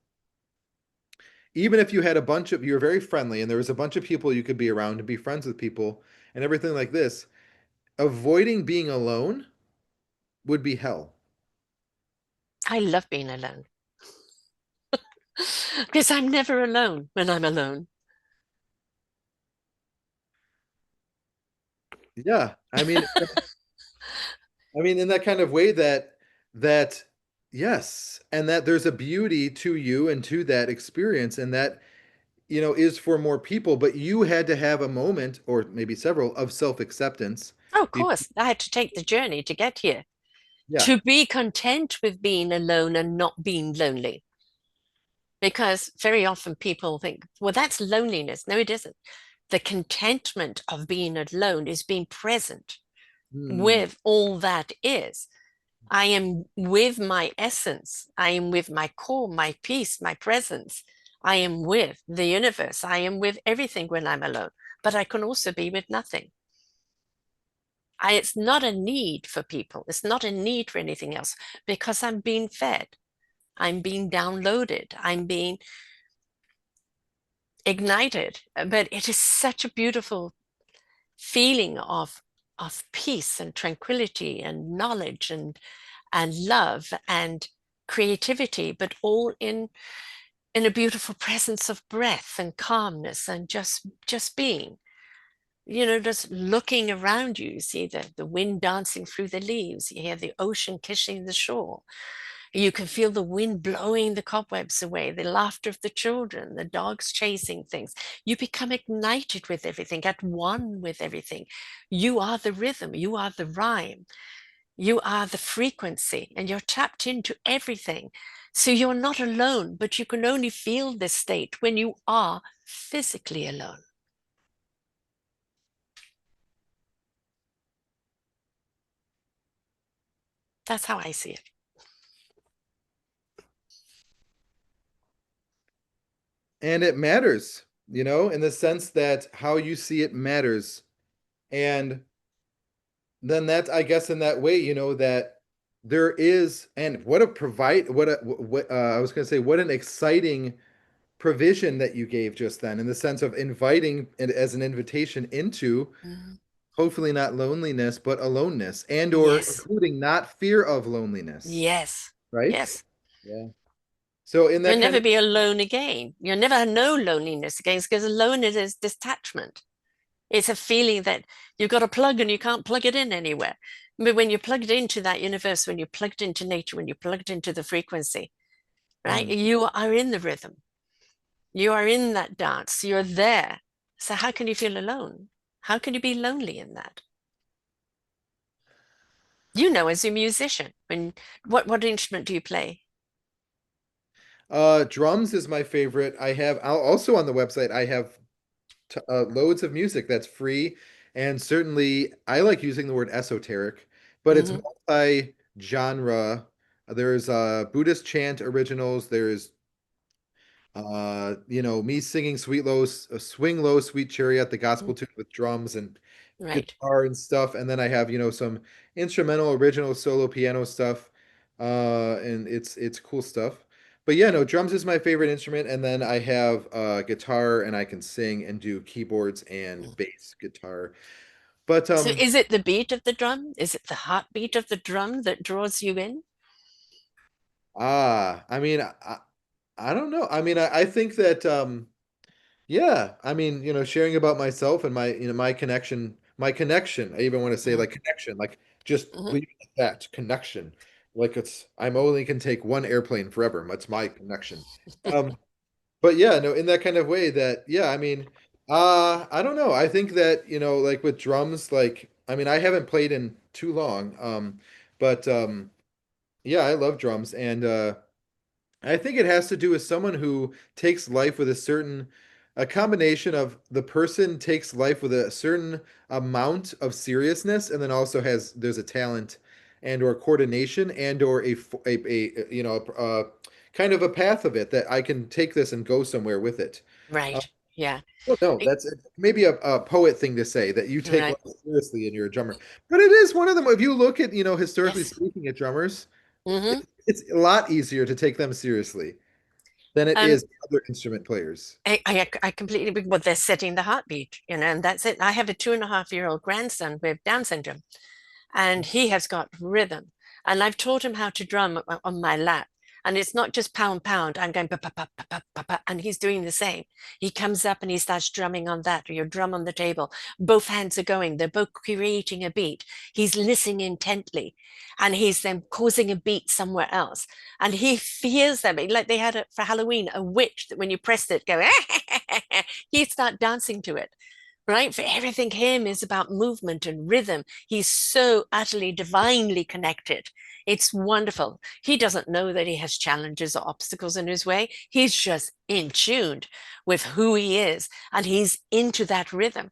even if you had you were very friendly and there was a bunch of people you could be around and be friends with people and everything like this, avoiding being alone would be hell. I love being alone because I'm never alone when I'm alone. Yeah. I mean, in that kind of way that yes, and that there's a beauty to you and to that experience, and that is for more people, but you had to have a moment or maybe several of self-acceptance. Oh, of Be- course, I had to take the journey to get here, Yeah. to be content with being alone and not being lonely. Because very often people think, well, that's loneliness. No, it isn't. The contentment of being alone is being present Hmm. with all that is. I am with my essence. I am with my core, my peace, my presence. I am with the universe. I am with everything when I'm alone. But I can also be with nothing. It's not a need for people. It's not a need for anything else because I'm being fed. I'm being downloaded. I'm being ignited. But it is such a beautiful feeling of peace and tranquility and knowledge and love and creativity, but all in a beautiful presence of breath and calmness and just being. Just looking around you, you see the wind dancing through the leaves, you hear the ocean kissing the shore. You can feel the wind blowing the cobwebs away, the laughter of the children, the dogs chasing things. You become ignited with everything, at one with everything. You are the rhythm, you are the rhyme, you are the frequency, and you're tapped into everything. So you're not alone, but you can only feel this state when you are physically alone. That's how I see it. And it matters, in the sense that how you see it matters. And then that's, I guess, in that way, that there is, and I was going to say, what an exciting provision that you gave just then, in the sense of inviting it as an invitation into Mhm. hopefully not loneliness, but aloneness, and or Yes, including not fear of loneliness, yes, right? yes. Yeah. So in You'll that kind never of, be alone again. You'll never know loneliness again because loneliness is detachment. It's a feeling that you've got a plug and you can't plug it in anywhere. But when you're plugged into that universe, when you're plugged into nature, when you're plugged into the frequency, right? mm. You are in the rhythm. You are in that dance. You're there. So how can you feel alone? How can you be lonely in that? As a musician, what instrument do you play? Drums is my favorite. Also on the website, I have loads of music that's free, and certainly I like using the word esoteric, but it's Hmm. multi-genre. There's Buddhist chant originals. There's me singing Swing Low, Sweet Chariot, the gospel tune with drums and Right. guitar and stuff. And then I have, some instrumental, original solo piano stuff. And it's cool stuff. But yeah, no, drums is my favorite instrument. And then I have guitar, and I can sing and do keyboards and bass guitar. But So is it the beat of the drum? Is it the heartbeat of the drum that draws you in? I mean, I don't know. I mean, I think that yeah, I mean, sharing about myself and my connection. I even want to say like connection, like just Mm-hmm. leave it at that connection. Like I'm only can take one airplane forever. That's my connection. Um, but yeah, no, in that kind of way that, yeah, I mean, I don't know. I think that, like with drums, like, I mean, I haven't played in too long. But yeah, I love drums, and I think it has to do with someone who takes life with a combination of the person takes life with a certain amount of seriousness, and then also there's a talent and or coordination and or kind of a path of it that I can take this and go somewhere with it. Uh, Right. Yeah. Well, no, I- that's maybe a poet thing to say that you take Right. life seriously and you're a drummer. But it is one of them. If you look at, historically Yes. speaking at drummers, Hmm. it's a lot easier to take them seriously than it Um, is other instrument players. I completely agree. Well, they're setting the heartbeat, and that's it. I have a 2.5-year-old grandson with Down syndrome, and he has got rhythm. And I've taught him how to drum on my lap. And it's not just pound, pound. I'm going, pa, pa, pa, pa, pa, pa, pa, and he's doing the same. He comes up and he starts drumming on that, or you drum on the table. Both hands are going. They're both creating a beat. He's listening intently, and he's then causing a beat somewhere else. And he fears them. Like they had for Halloween, a witch that when you pressed it, go, he'd start dancing to it, right? For everything him is about movement and rhythm. He's so utterly divinely connected. It's wonderful. He doesn't know that he has challenges or obstacles in his way. He's just in tune with who he is, and he's into that rhythm,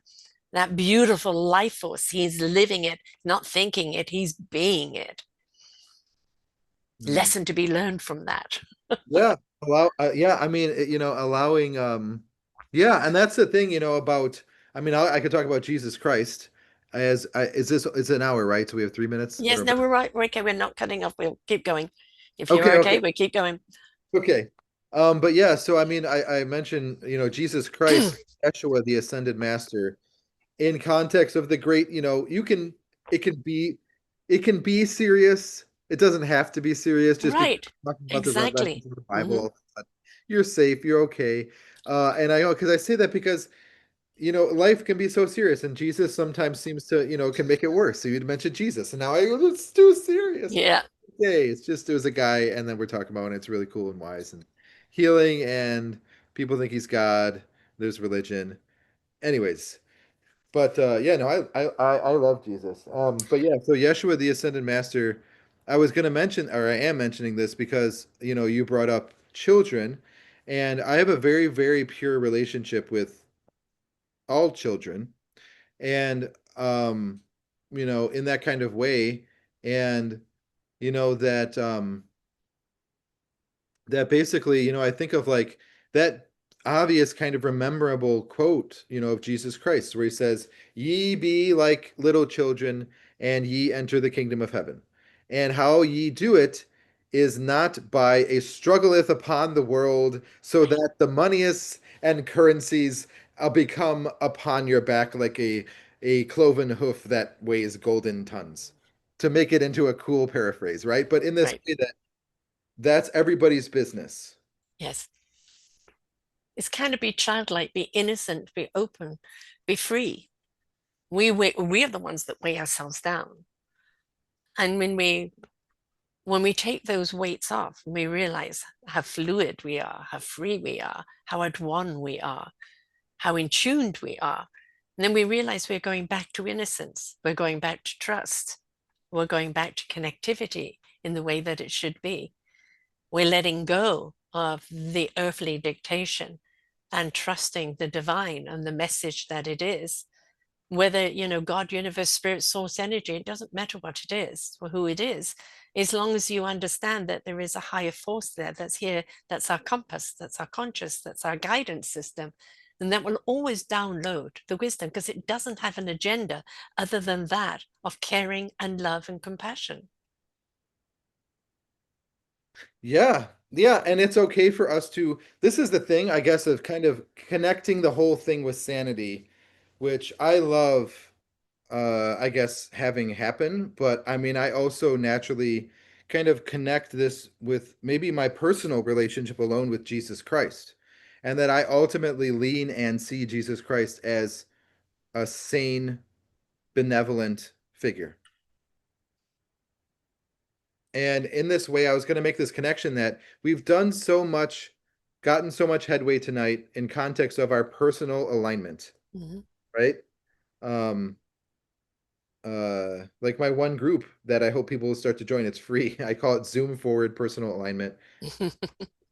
that beautiful life force. He's living it, not thinking it, he's being it. Hmm. Lesson to be learned from that. Yeah. Yeah, I mean, allowing, yeah, and that's the thing, about, I mean, I could talk about Jesus Christ it's an hour, right? So we have 3 minutes Yes, or, no, we're right. We're okay. We're not cutting off. We'll keep going. If you're okay, okay, okay, we keep going. okay. But yeah, so I mean, I mentioned, Jesus Christ, Yeshua, the ascended master, in context of the great, it can be, it can be serious. It doesn't have to be serious just because Right. we're talking about the Exactly. revelations of the Hmm. Bible. You're safe, you're okay. And I know because I say that because life can be so serious, and Jesus sometimes seems to, can make it worse. So you'd mentioned Jesus, and now I go, it's too serious. Yeah. Okay, it's just there's a guy, and then we're talking about, and it's really cool and wise and healing, and people think he's God. There's religion, anyways. But yeah, no, I love Jesus. But yeah, so Yeshua, the Ascended Master, I was going to mention, or I am mentioning this because you brought up children, and I have a very very pure relationship with all children, and in that kind of way, and that basically, I think of like that obvious kind of memorable quote, of Jesus Christ, where he says, "Ye be like little children, and ye enter the kingdom of heaven." And how ye do it is not by a struggleth upon the world, so Right. that the moneys and currencies become upon your back like a cloven hoof that weighs golden tons. To make it into a cool paraphrase, right? But in this Right. way that that's everybody's business. Yes. It's kind of be childlike, be innocent, be open, be free. We are the ones that weigh ourselves down. And when we take those weights off, we realize how fluid we are, how free we are, how at one we are, how in tuned we are. And then we realize we're going back to innocence. We're going back to trust. We're going back to connectivity in the way that it should be. We're letting go of the earthly dictation and trusting the divine and the message that it is. Whether, God, universe, spirit, source, energy, it doesn't matter what it is or who it is, as long as you understand that there is a higher force there that's here, that's our compass, that's our conscious, that's our guidance system. And that will always download the wisdom because it doesn't have an agenda other than that of caring and love and compassion. Yeah. Yeah. And it's okay for us to, this is the thing, I guess, of kind of connecting the whole thing with sanity, which I love, I guess, having happen. But I mean, I also naturally kind of connect this with maybe my personal relationship alone with Jesus Christ. And that I ultimately lean and see Jesus Christ as a sane, benevolent figure. And in this way, I was going to make this connection that we've done so much, gotten so much headway tonight in context of our personal alignment, Mhm. right? Um, like my one group that I hope people will start to join. It's free. I call it Zoom Forward Personal Alignment.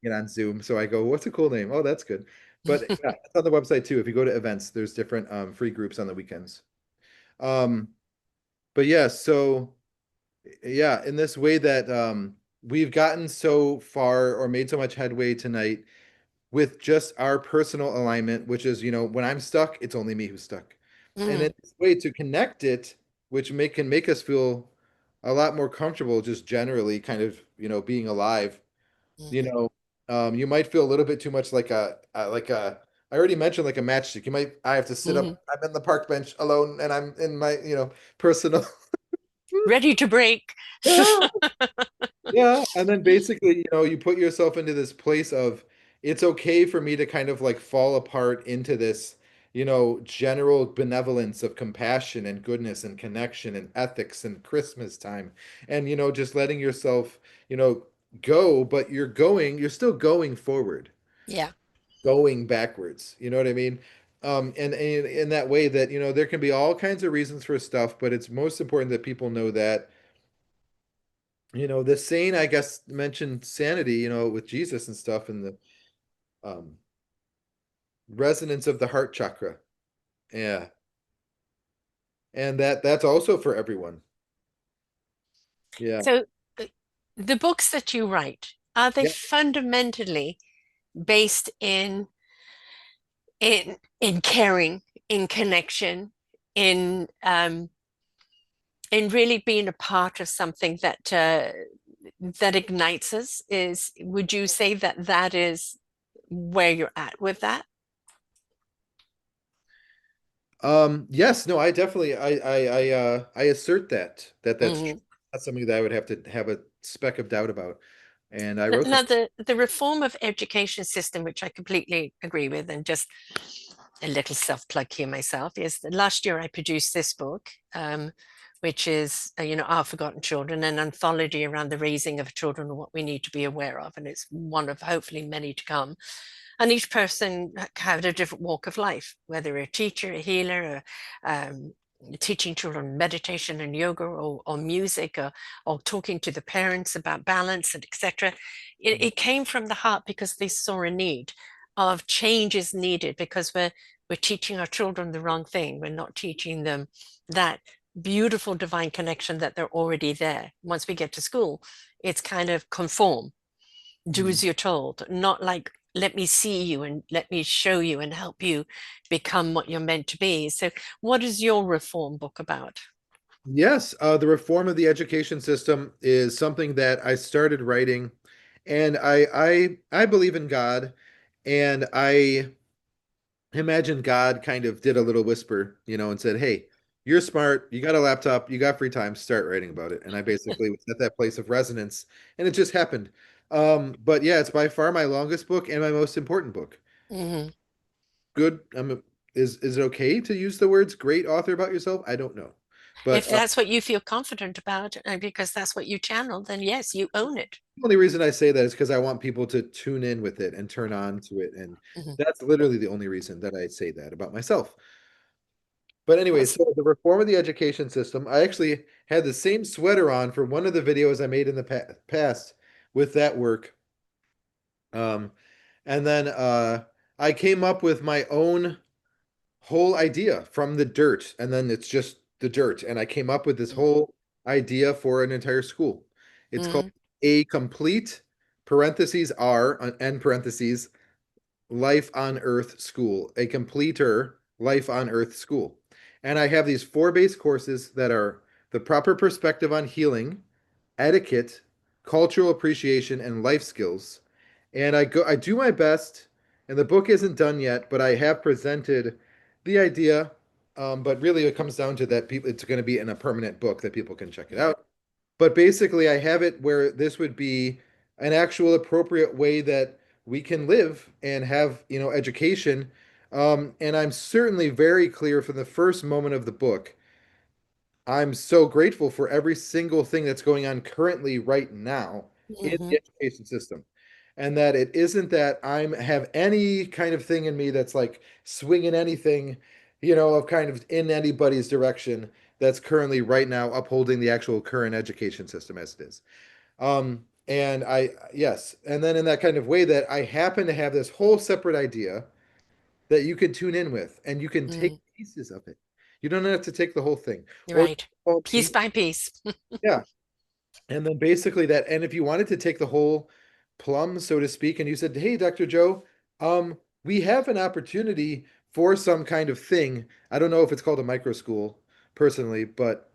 Get on Zoom. So I go, what's a cool name? Oh, that's good. But yeah, it's on the website too. If you go to events, there's different free groups on the weekends. Um, but yeah, so yeah, in this way that we've gotten so far or made so much headway tonight with just our personal alignment, which is, when I'm stuck, it's only me who's stuck. And then Mm, this way to connect it, which can make us feel a lot more comfortable just generally kind of, being alive. You mhm, know, you might feel a little bit too much I already mentioned like a matchstick. I have to sit mhm. up, I'm in the park bench alone and I'm in my, personal. Ready to break. Yeah, and then basically, you put yourself into this place of it's okay for me to kind of like fall apart into this, general benevolence of compassion and goodness and connection and ethics and Christmas time. And, just letting yourself, you know, go, but you're still going forward, Yeah. going backwards. You know what I mean? And in that way that, there can be all kinds of reasons for stuff, but it's most important that people know that the saying, I guess, mentioned sanity, with Jesus and stuff, and the um, resonance of the heart chakra. Yeah. And that's also for everyone. Yeah. So uh, the books that you write, are they Yeah. fundamentally based in caring, in connection, in really being a part of something that ignites us? Is would you say that that is where you're at with that? Yes, no, I definitely I assert that's true. Mhm. That's something that I would have to have a speck of doubt about. And I wrote Now, this. the reform of education system, which I completely agree with, and just a little self plug here myself, is that last year I produced this book, which is, Our Forgotten Children, an anthology around the raising of children and what we need to be aware of. And it's one of hopefully many to come. And each person had a different walk of life, whether a teacher, a healer, teaching children meditation and yoga or music or talking to the parents about balance and etc. It came from the heart because they saw a need of change is needed because we're teaching our children the wrong thing. We're not teaching them that beautiful divine connection that they're already there. Once we get to school, it's kind of conform, do Mhm. as you're told, not like let me see you and let me show you and help you become what you're meant to be. So, what is your reform book about? Yes, the reform of the education system is something that I started writing, and I believe in God, and I imagine God kind of did a little whisper, and said, "Hey, you're smart, you got a laptop, you got free time, start writing about it." And I basically was at that place of resonance, and it just happened. But yeah, it's by far my longest book and my most important book. Hmm. Good. Is it okay to use the words "great author" about yourself? I don't know, but If that's what you feel confident about, because that's what you channel, then yes, you own it. the only reason I say that is because I want people to tune in with it and turn on to it, and Hmm. that's literally the only reason that I say that about myself. But anyway, What's so the reform of the education system, I actually had the same sweater on for one of the videos I made in the past with that work. Um, and then I came up with my own whole idea from the dirt, and then it's just the dirt. And I came up with this whole idea for an entire school. It's called mm-hmm. A Complete parentheses R end parentheses Life on Earth School, a completer Life on Earth School. And I have these four base courses that are the proper perspective on healing, etiquette, cultural appreciation, and life skills. And I do my best, and the book isn't done yet, but I have presented the idea. But really, it comes down to that people. It's going to be in a permanent book that people can check it out. But basically, I have it where this would be an actual appropriate way that we can live and have, education. And I'm certainly very clear from the first moment of the book. I'm so grateful for every single thing that's going on currently right now in Mm-hmm. the education system. And that it isn't that I'm have any kind of thing in me that's like swinging anything, of kind of in anybody's direction that's currently right now upholding the actual current education system as it is. And yes, and then in that kind of way that I happen to have this whole separate idea that you can tune in with, and you can take Mm, pieces of it. You don't have to take the whole thing, or right. Piece piece. by piece. Yeah, and then basically that, and if you wanted to take the whole plum, so to speak, and you said, "Hey, Dr. Joe." We have an opportunity for some kind of thing. I don't know if it's called a micro school personally, but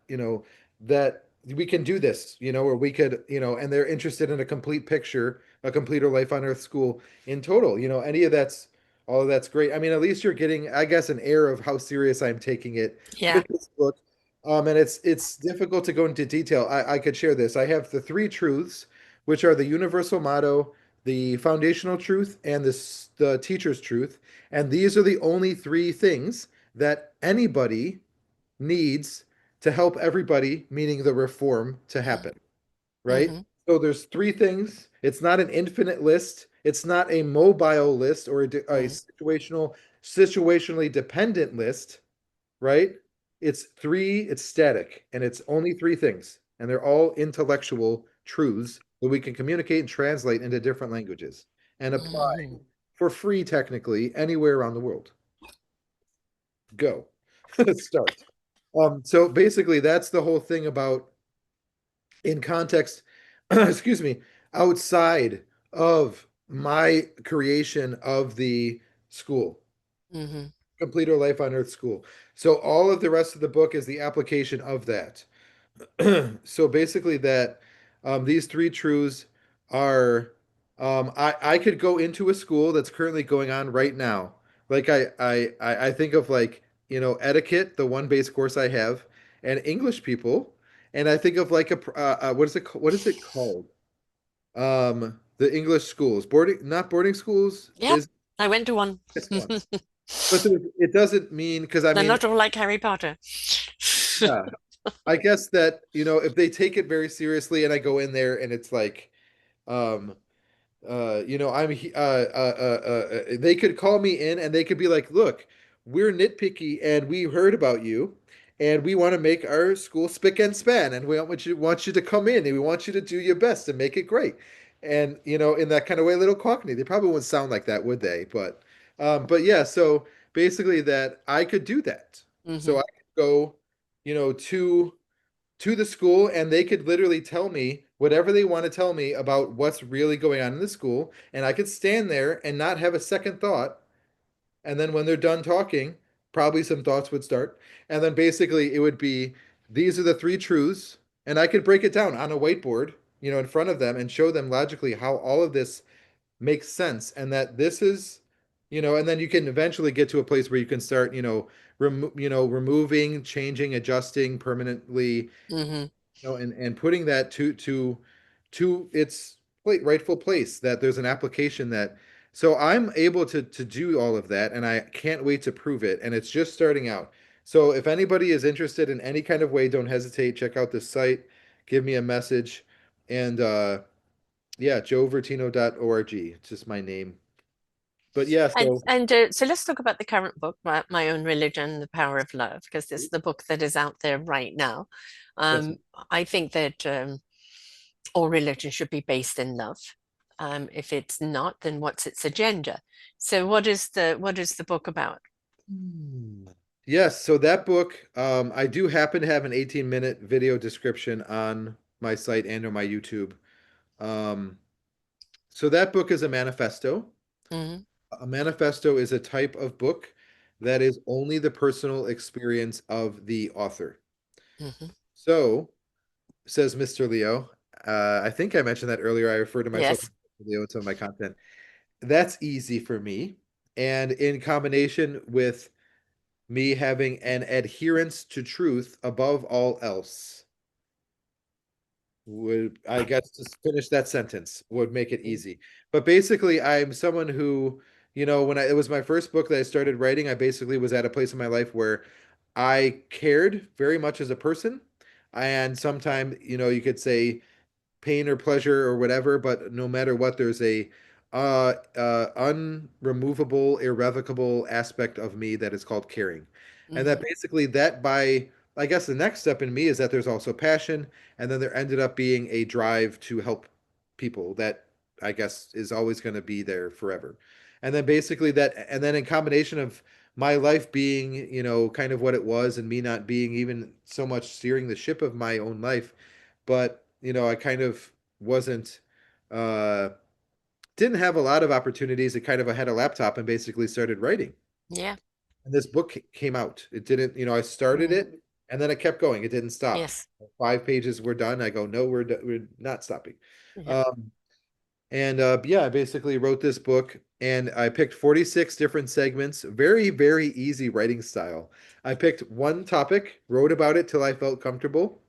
that we can do this, or we could, and they're interested in a complete picture, a completer life on Earth school in total. Any of that's all of that's great. I mean, at least you're getting, I guess, an air of how serious I'm taking it Yeah. with this book. And it's difficult to go into detail. I could share this. I have the three truths, which are the universal motto, the foundational truth, and the teacher's truth. And these are the only three things that anybody needs to help everybody, meaning the reform, to happen, right? Mm-hmm. So there's three things. It's not an infinite list. It's not a mobile list or a situationally dependent list, right? It's static, and it's only three things, and they're all intellectual truths that we can communicate and translate into different languages and apply Mm-hmm. for free, technically, anywhere around the world. Go. Let's start. So basically, that's the whole thing about in context, excuse me, outside of my creation of the school. Mm-hmm. Complete Our Life on Earth School. So all of the rest of the book is the application of that. So basically, that these three truths are. I could go into a school that's currently going on right now. Like I think of, like, etiquette, the one base course I have, and English people, and I think of like what is what is it called? The English schools, not boarding schools, Yep. is I went to one. this one. But it doesn't mean, because I They're mean, not all like Harry Potter. yeah, I guess that, if they take it very seriously and I go in there and it's like, um, they could call me in and they could be like, look, we're nitpicky and we heard about you and we want to make our school spick and span and we want you to come in and we want you to do your best and make it great. And, in that kind of way, a little cockney. They probably wouldn't sound like that, would they? But yeah, so basically that I could do that. So Mm-hmm. I could go, to the school and they could literally tell me whatever they want to tell me about what's really going on in the school, and I could stand there and not have a second thought, and then when they're done talking, probably some thoughts would start, and then basically it would be, these are the three truths, and I could break it down on a whiteboard, in front of them, and show them logically how all of this makes sense, and that this is, and then you can eventually get to a place where you can start, removing, changing, adjusting permanently, Mm-hmm. and putting that to its rightful place, that there's an application that, so I'm able to do all of that, and I can't wait to prove it, and it's just starting out. So if anybody is interested in any kind of way, don't hesitate, check out this site, give me a message, and yeah, joevertino.org. It's just my name. But yeah, And so and so let's talk about the current book, My Own Religion, The Power of Love, because this is the book that is out there right now. yes. Um, I think that all religion should be based in love. If it's not, then what's its agenda? So what is the book about? Yes, so that book, I do happen to have an 18-minute video description on my site and on my YouTube. Um, so that book is a manifesto. Hmm. A manifesto is a type of book that is only the personal experience of the author. Hmm. So, says Mr. Leo, I think I mentioned that earlier. I refer to myself as Yes. Mr. Leo in some of my content. That's easy for me. And in combination with me having an adherence to truth above all else, would, I guess, just finish that sentence would make it easy. But basically, I'm someone who, when it was my first book that I started writing, I basically was at a place in my life where I cared very much as a person. And sometimes, you could say pain or pleasure or whatever, but no matter what, there's a unremovable, irrevocable aspect of me that is called caring. And that Hmm. basically, that by, I guess the next step in me is that there's also passion, and then there ended up being a drive to help people that I guess is always going to be there forever. And then basically that, and then in combination of my life being, kind of what it was, and me not being even so much steering the ship of my own life, but I kind of wasn't uh didn't have a lot of opportunities. It kind of had a laptop and basically started writing. Yeah. And this book came out. It didn't, I started Mm. it and then it kept going. It didn't stop. Yes. 5 pages were done. I go, no, we're not stopping. Yeah. Um, and yeah, I basically wrote this book and I picked 46 different segments, very, very easy writing style. I picked one topic, wrote about it till I felt comfortable,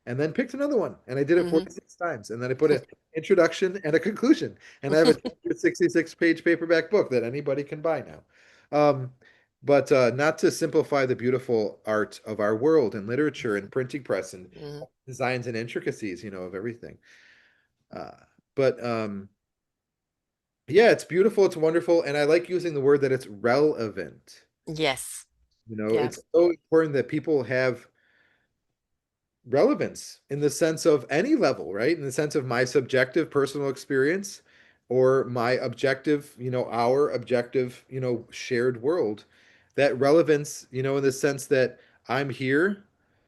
and then picked another one. And I did it Hmm. 46 times. And then I put an introduction and a conclusion. And I have a 266-page paperback book that anybody can buy now. Um, but not to simplify the beautiful art of our world and literature and printing press and Mm. designs and intricacies, of everything. Uh, but yeah, it's beautiful, it's wonderful, and I like using the word that it's relevant. Yes. Yeah. It's so important that people have relevance in the sense of any level, right? In the sense of my subjective personal experience or my objective, our objective, shared world. That relevance, in the sense that I'm here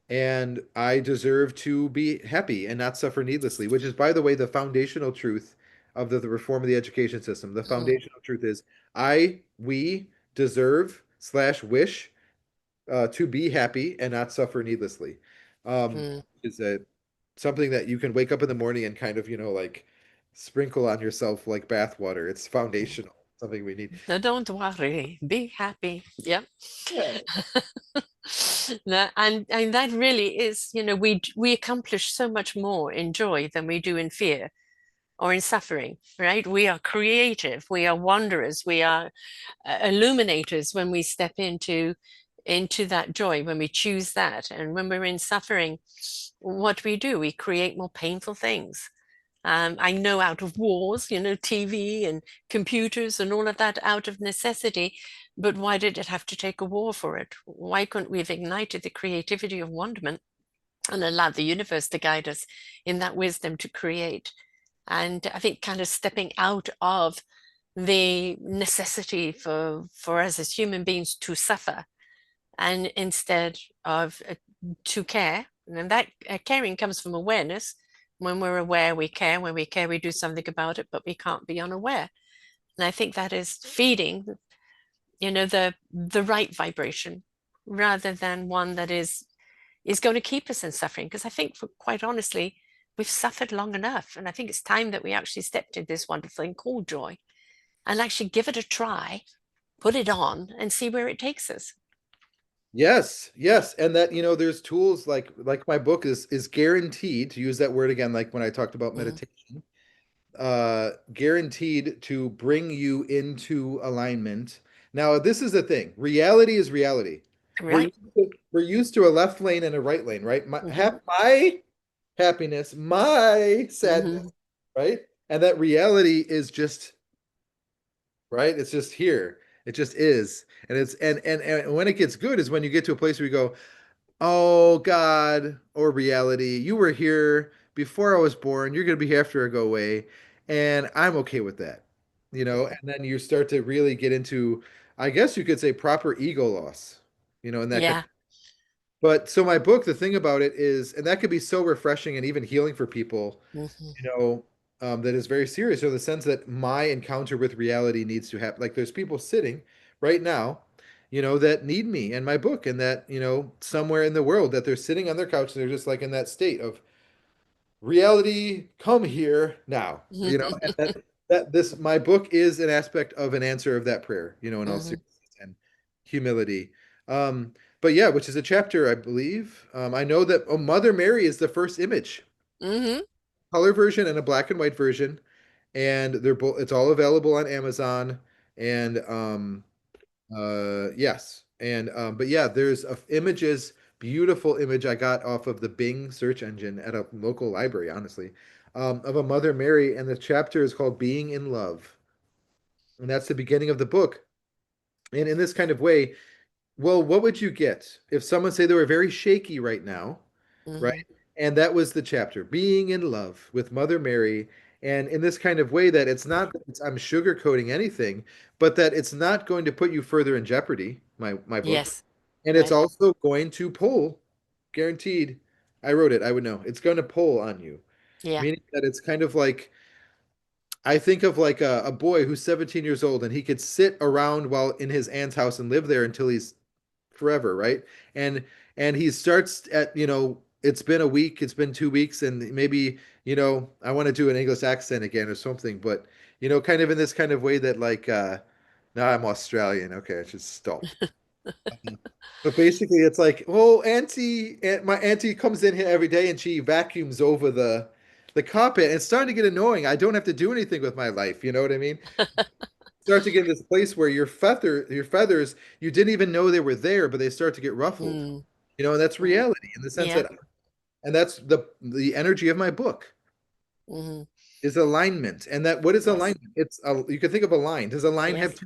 and I deserve to be happy and not suffer needlessly, which is, by the way, the foundational truth of the reform of the education system. The Mm. foundational truth is we deserve slash wish to be happy and not suffer needlessly. Mm. Is a something that you can wake up in the morning and kind of, like sprinkle on yourself like bathwater. It's foundational, something we need. No, don't worry. Be happy. Yeah. Yeah. No, and that really is, we accomplish so much more in joy than we do in fear or in suffering, right? We are creative, we are wanderers, we are illuminators when we step into that joy, when we choose that. And when we're in suffering, what do, we create more painful things. I know out of wars, TV and computers and all of that out of necessity, but why did it have to take a war for it? Why couldn't we have ignited the creativity of wonderment and allowed the universe to guide us in that wisdom to create? And I think kind of stepping out of the necessity for us as human beings to suffer, and instead of to care. And that caring comes from awareness. When we're aware, we care. When we care, we do something about it, but we can't be unaware. And I think that is feeding, the right vibration rather than one that is going to keep us in suffering. Because I think, quite honestly, we've suffered long enough. And I think it's time that we actually stepped into this wonderful thing called joy and actually give it a try, put it on, and see where it takes us. Yes, yes, and that, there's tools like my book is guaranteed, to use that word again, like when I talked about Mm. meditation, guaranteed to bring you into alignment. Now, this is the thing. Reality is reality. Right? We're used to a left lane and a right lane, right? Hmm. My happiness, my sadness, Hmm. right? And that reality is just, right? It's just here. It just is. And it's and when it gets good is when you get to a place where you go, "Oh God," or reality, you were here before I was born. You're going to be here after I go away, and I'm okay with that. And then you start to really get into, I guess you could say, proper ego loss. And that kind. Yeah. But so my book, the thing about it is, and that could be so refreshing and even healing for people, Hmm. that is very serious, or the sense that my encounter with reality needs to happen. Like there's people sitting right now, that need me and my book, and that, somewhere in the world that they're sitting on their couch and they're just like in that state of reality, come here now, and that this, my book is an aspect of an answer of that prayer, in all Hmm. seriousness and humility. Um, but yeah, which is a chapter, I believe. I know that Mother Mary is the first image, Hmm. color version and a black and white version, and they're both. It's all available on Amazon, and yes, and but yeah, there's images, beautiful image I got off of the Bing search engine at a local library, honestly, of a Mother Mary, and the chapter is called "Being in Love," and that's the beginning of the book. And in this kind of way, well, what would you get if someone say they were very shaky right now, right? Hmm. And that was the chapter, being in love with Mother Mary. And in this kind of way that it's not that I'm sugarcoating anything, but that it's not going to put you further in jeopardy, my book. Yes. And it's Right. also going to pull, guaranteed. I wrote it, I would know. It's going to pull on you, Yeah. meaning that it's kind of like I think of like a boy who's 17 years old and he could sit around while in his aunt's house and live there until he's forever, right? And he starts at, it's been a week, it's been 2 weeks, and maybe, I want to do an English accent again or something, but kind of in this kind of way that like now I'm Australian. Okay, I should stop. But basically it's like, well, my auntie comes in here every day and she vacuums over the carpet. And it's starting to get annoying. I don't have to do anything with my life, you know what I mean? Start to get in this place where your feathers, you didn't even know they were there, but they start to get ruffled. Mm, And that's mm, reality in the sense yeah. that, and that's the energy of my book Mm, is alignment. And that, what is yes. alignment? You can think of a line. Yes.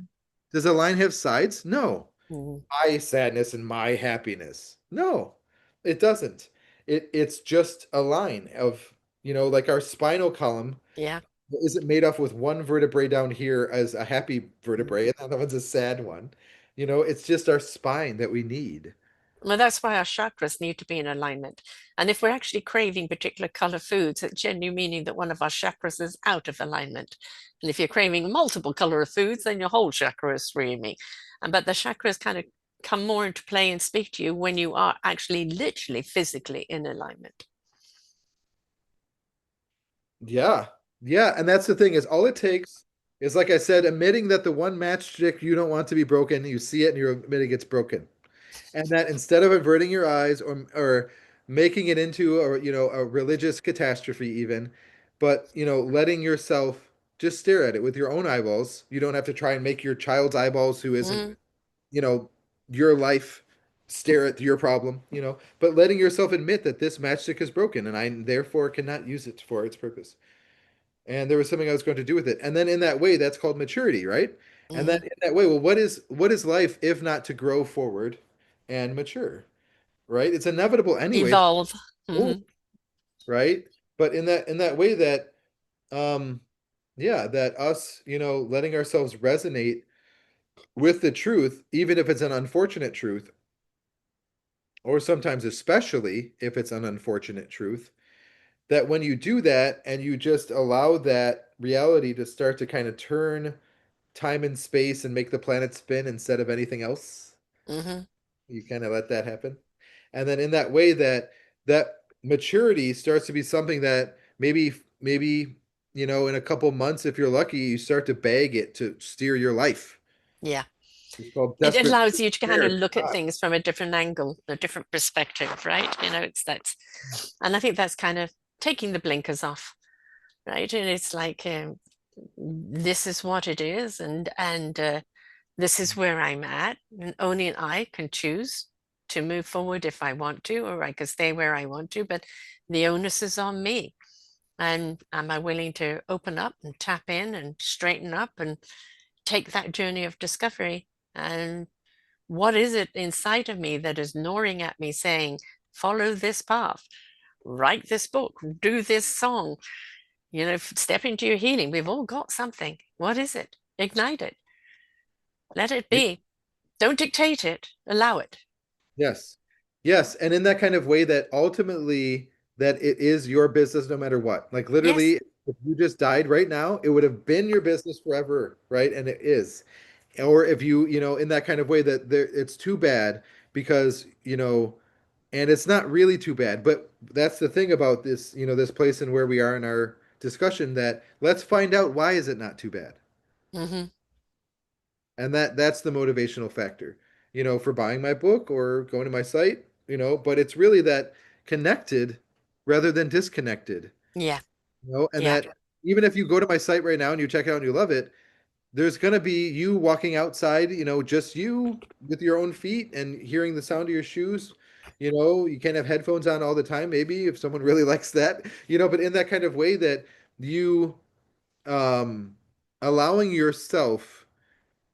Does a line have sides? No. Mm, My sadness and my happiness. No, it doesn't. It's just a line of, like our spinal column yeah. isn't made up with one vertebrae down here as a happy Mm. vertebrae and the other one's a sad one. It's just our spine that we need. Well, that's why our chakras need to be in alignment. And if we're actually craving particular color foods, it's generally meaning that one of our chakras is out of alignment. And if you're craving multiple color of foods, then your whole chakra is screaming. And but the chakras kind of come more into play and speak to you when you are actually literally physically in alignment. Yeah. Yeah. And that's the thing is all it takes is, like I said, admitting that the one matchstick you don't want to be broken, you see it and you're admitting it's broken. And that instead of averting your eyes or making it into a religious catastrophe even, but letting yourself just stare at it with your own eyeballs. You don't have to try and make your child's eyeballs, who isn't Mm, you know your life, stare at your problem, but letting yourself admit that this matchstick is broken and I therefore cannot use it for its purpose, and there was something I was going to do with it. And then in that way, that's called maturity, right? And then mm. in that way, well, what is life if not to grow forward and mature, right? It's inevitable anyway, Evolve. Hmm. right? But in that way that yeah, that us, letting ourselves resonate with the truth, even if it's an unfortunate truth, or sometimes especially if it's an unfortunate truth, that when you do that and you just allow that reality to start to kind of turn time and space and make the planet spin instead of anything else, Hmm. you kind of let that happen. And then in that way that maturity starts to be something that maybe in a couple months, if you're lucky, you start to beg it to steer your life. Yeah. It's called It desperate allows you to kind of care. look at things from a different angle, a different perspective, right? It's that's, and I think that's kind of taking the blinkers off, right? And it's like, this is what it is, and this is where I'm at, and only I can choose to move forward if I want to, or I can stay where I want to, but the onus is on me. And am I willing to open up and tap in and straighten up and take that journey of discovery? And what is it inside of me that is gnawing at me saying, follow this path, write this book, do this song, step into your healing? We've all got something. What is it? Ignite it. Let it be. Don't dictate it. Allow it. Yes. Yes. And in that kind of way that ultimately that it is your business no matter what. Like Yes. literally, if you just died right now, it would have been your business forever, right? And it is. Or if in that kind of way that it's too bad because, and it's not really too bad, but that's the thing about this place and where we are in our discussion, that let's find out why is it not too bad. Hmm. And that's the motivational factor, for buying my book or going to my site, but it's really that connected rather than disconnected, Yeah. and Yeah. that even if you go to my site right now and you check it out and you love it, there's going to be you walking outside, just you with your own feet and hearing the sound of your shoes. You can't have headphones on all the time, maybe if someone really likes that, but in that kind of way that you um allowing yourself,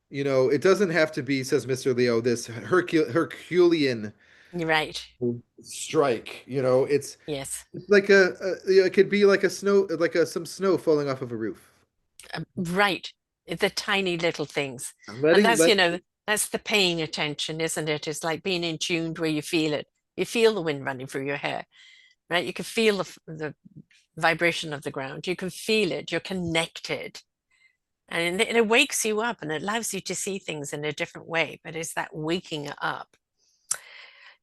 it doesn't have to be, says Mr. Leo, this Herculean You're right. strike. Yes. It's like it could be like a snow, like some snow falling off of a roof. Right. The tiny little things. And Letting that's, let that's the paying attention, isn't it? It's like being in tune where you feel it. You feel the wind running through your hair, right? You can feel the vibration of the ground. You can feel it. You're connected. And it wakes you up and it allows you to see things in a different way. But it's that waking up.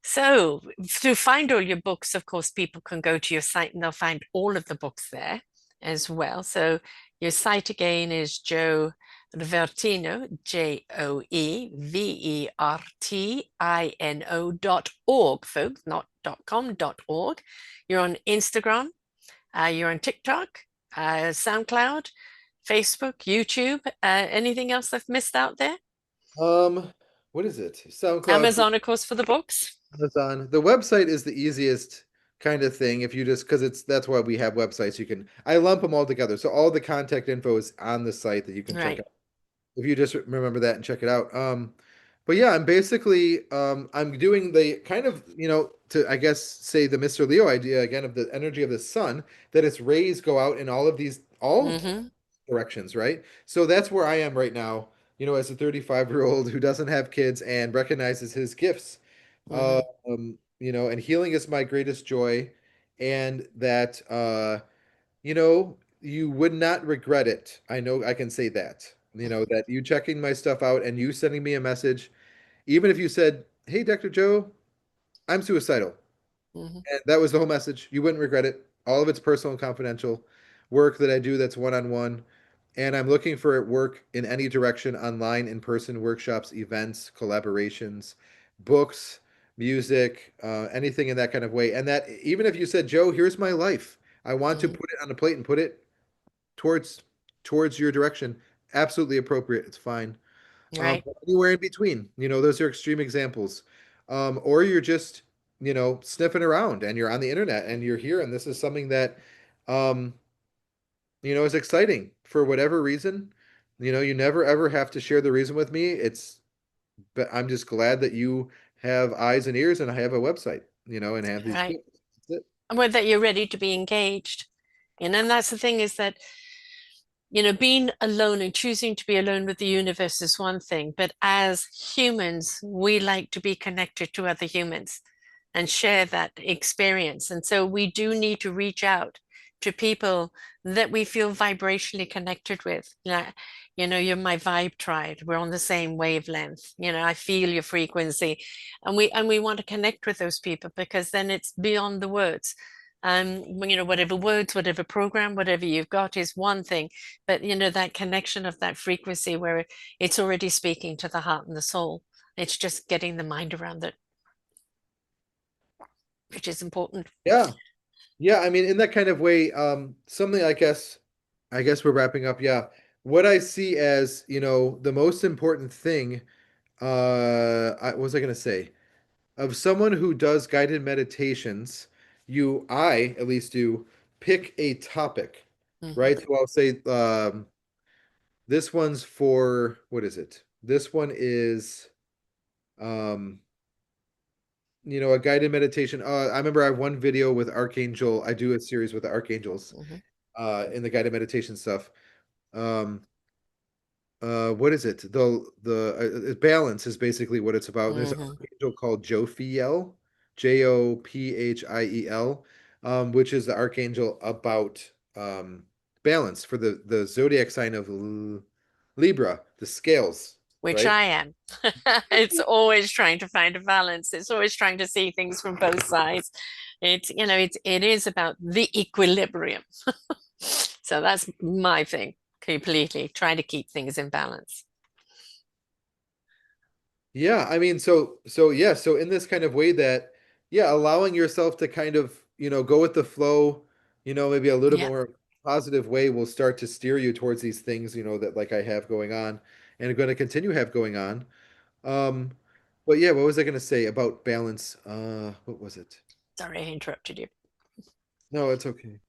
So, to find all your books, of course, people can go to your site and they'll find all of the books there as well. So, your site again is Joe Vertino, JoeVertino.org, folks, not .com, .org. You're on Instagram, you're on TikTok, SoundCloud, Facebook, YouTube. Anything else I've missed out there? Um, what is it? SoundCloud, Amazon, of course, for the books. Amazon. The website is the easiest kind of thing if you just because it's that's why we have websites. You can I lump them all together. So all the contact info is on the site that you can check Right. out. If you just remember that and check it out. But yeah, I'm basically I'm doing the kind of, to I guess say the Mr. Leo idea again of the energy of the sun, that its rays go out in all Mm-hmm. directions, right? So that's where I am right now, as a 35-year-old who doesn't have kids and recognizes his gifts. Mm-hmm. And healing is my greatest joy, and that you would not regret it. I know I can say that. That you checking my stuff out and you sending me a message, even if you said, "Hey, Dr. Joe, I'm suicidal." Mm-hmm. And that was the whole message. You wouldn't regret it. All of it's personal and confidential work that I do that's one-on-one. And I'm looking for work in any direction, online, in person, workshops, events, collaborations, books, music, anything in that kind of way. And that even if you said, "Joe, here's my life. I want to Mm-hmm. put it on a plate and put it towards towards your direction," absolutely appropriate. It's fine. Right. But anywhere in between, those are extreme examples. Or you're just, sniffing around and you're on the internet and you're here and this is something that, um, is exciting for whatever reason. You never ever have to share the reason with me. But I'm just glad that you have eyes and ears and I have a website, and have these Right. gifts. That's it. Well, that you're ready to be engaged. And that's the thing is that, being alone and choosing to be alone with the universe is one thing, but as humans, we like to be connected to other humans and share that experience. And so we do need to reach out to people that we feel vibrationally connected with. You're my vibe tribe. We're on the same wavelength. I feel your frequency. And we want to connect with those people because then it's beyond the words. Whatever words, whatever program, whatever you've got is one thing, but that connection of that frequency where it's already speaking to the heart and the soul. It's just getting the mind around it, which is important. Yeah. Yeah, I mean, in that kind of way, something I guess we're wrapping up. Yeah. What I see as, the most important thing, what was I gonna say? Of someone who does guided meditations, I at least do pick a topic, Hmm. right? So I'll say, this one's for, what is it? This one is, um, a guided meditation. I remember I have one video with Archangel. I do a series with the archangels Hmm. in the guided meditation stuff. Um, what is it? The balance is basically what it's about. There's an Hmm. archangel called Jophiel, Jophiel, which is the archangel about balance for the zodiac sign of Libra, the scales, Which right? I am. It's always trying to find a balance. It's always trying to see things from both sides. It is about the equilibrium. So that's my thing completely. Try to keep things in balance. Yeah, I mean, so yeah, so in this kind of way that, yeah, allowing yourself to kind of, go with the flow, maybe a little Yeah. more positive way will start to steer you towards these things, that like I have going on and are going to continue have going on. Um, but yeah, what was I going to say about balance? What was it? Sorry, I interrupted you. No, it's okay.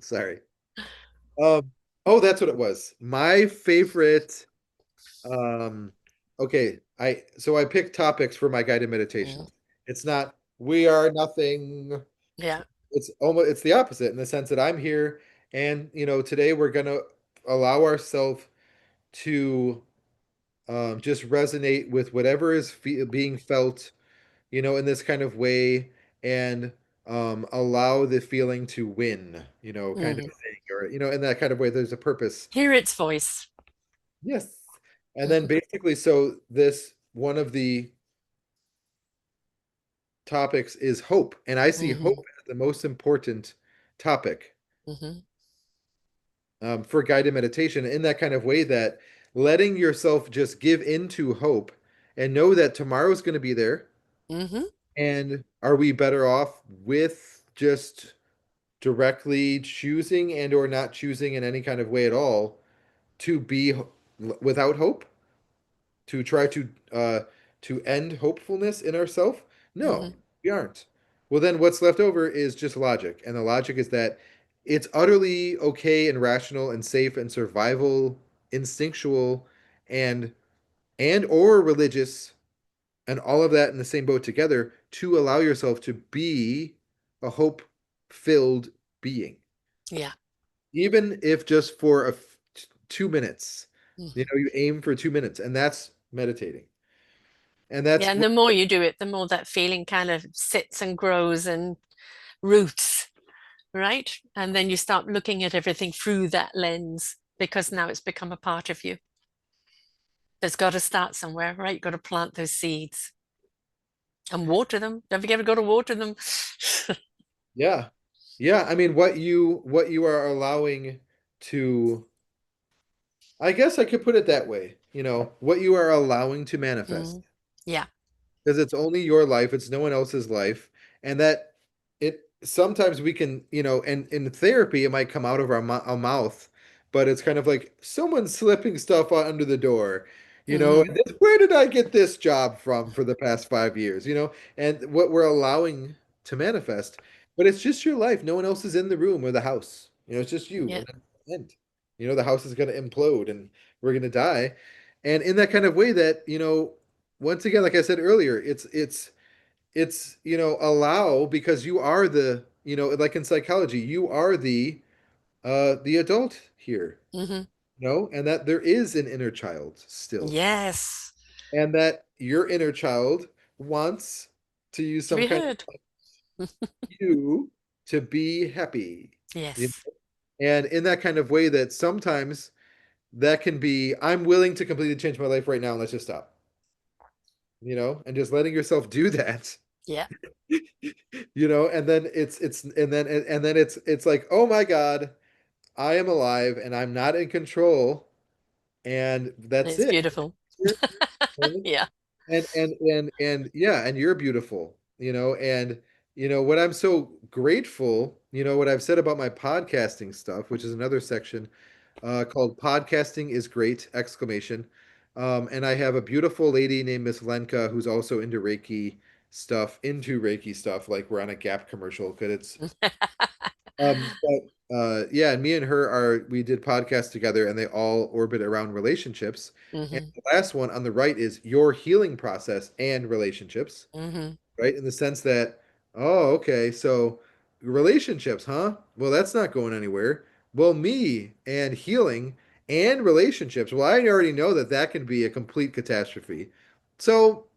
Sorry. Um, oh, that's what it was. My favorite. Um, okay, I picked topics for my guided Mhm. meditations. It's not we are nothing. Yeah. It's the opposite in the sense that I'm here and today we're gonna allow ourselves to just resonate with whatever is being felt, in this kind of way and allow the feeling to win, kind of Hmm. thing, or in that kind of way. There's a purpose. Hear its voice. Yes. And then Hmm. basically, so this one of the topics is hope, and I see hope Hmm. as the most important topic Hmm. for guided meditation in that kind of way, that letting yourself just give into hope and know that tomorrow's going to be there. Hmm. And are we better off with just directly choosing and or not choosing in any kind of way at all to be without hope, to try to end hopefulness in ourselves? No, Hmm. we aren't. Well, then what's left over is just logic, and the logic is that it's utterly okay and rational and safe and survival instinctual and or religious and all of that in the same boat together to allow yourself to be a hope filled being, Yeah. even if just for 2 minutes. Hmm. You aim for 2 minutes, and that's meditating. And Yeah. that's And the more you do it, the more that feeling kind of sits and grows and roots, right? And then you start looking at everything through that lens because now it's become a part of you. It's got to start somewhere, right? You've got to plant those seeds and water them. Don't forget, we've got to water them. yeah. Yeah, I mean what you are allowing to, I guess I could put it that way, what you are allowing to manifest. Mm. Yeah. Because it's only your life, it's no one else's life, and that it sometimes we can, and in therapy it might come out of our mouth, but it's kind of like someone slipping stuff under the door, Hmm. and where did I get this job from for the past 5 years, and what we're allowing to manifest, but it's just your life. No one else is in the room or the house. It's just you, Yeah. and then end. The house is going to implode and we're going to die, and in that kind of way that once again, like I said earlier, it's allow, because you are the, like in psychology, you are the adult here, Hmm. and that there is an inner child still, Yes. and that your inner child wants to use To some be kind heard. of you to be happy. You- Yes. and in that kind of way that sometimes that can be, I'm willing to completely change my life right now, and let's just stop, and just letting yourself do that. Yeah. And then and then it's like, oh my God, I am alive and I'm not in control, and that's It's it. beautiful. Yeah. And yeah, and you're beautiful, and what I'm so grateful, what I've said about my podcasting stuff, which is another section called "Podcasting is Great!" exclamation. And I have a beautiful lady named Miss Lenka who's also into Reiki stuff. Like we're on a Gap commercial because it's but yeah, and me and her we did podcasts together, and they all orbit around relationships. And Hmm. the last one on the right is your healing process and relationships, Hmm. right? In the sense that, oh, okay, so relationships, huh? Well, that's not going anywhere. Well, me and healing and relationships. Well, I already know that that can be a complete catastrophe. So,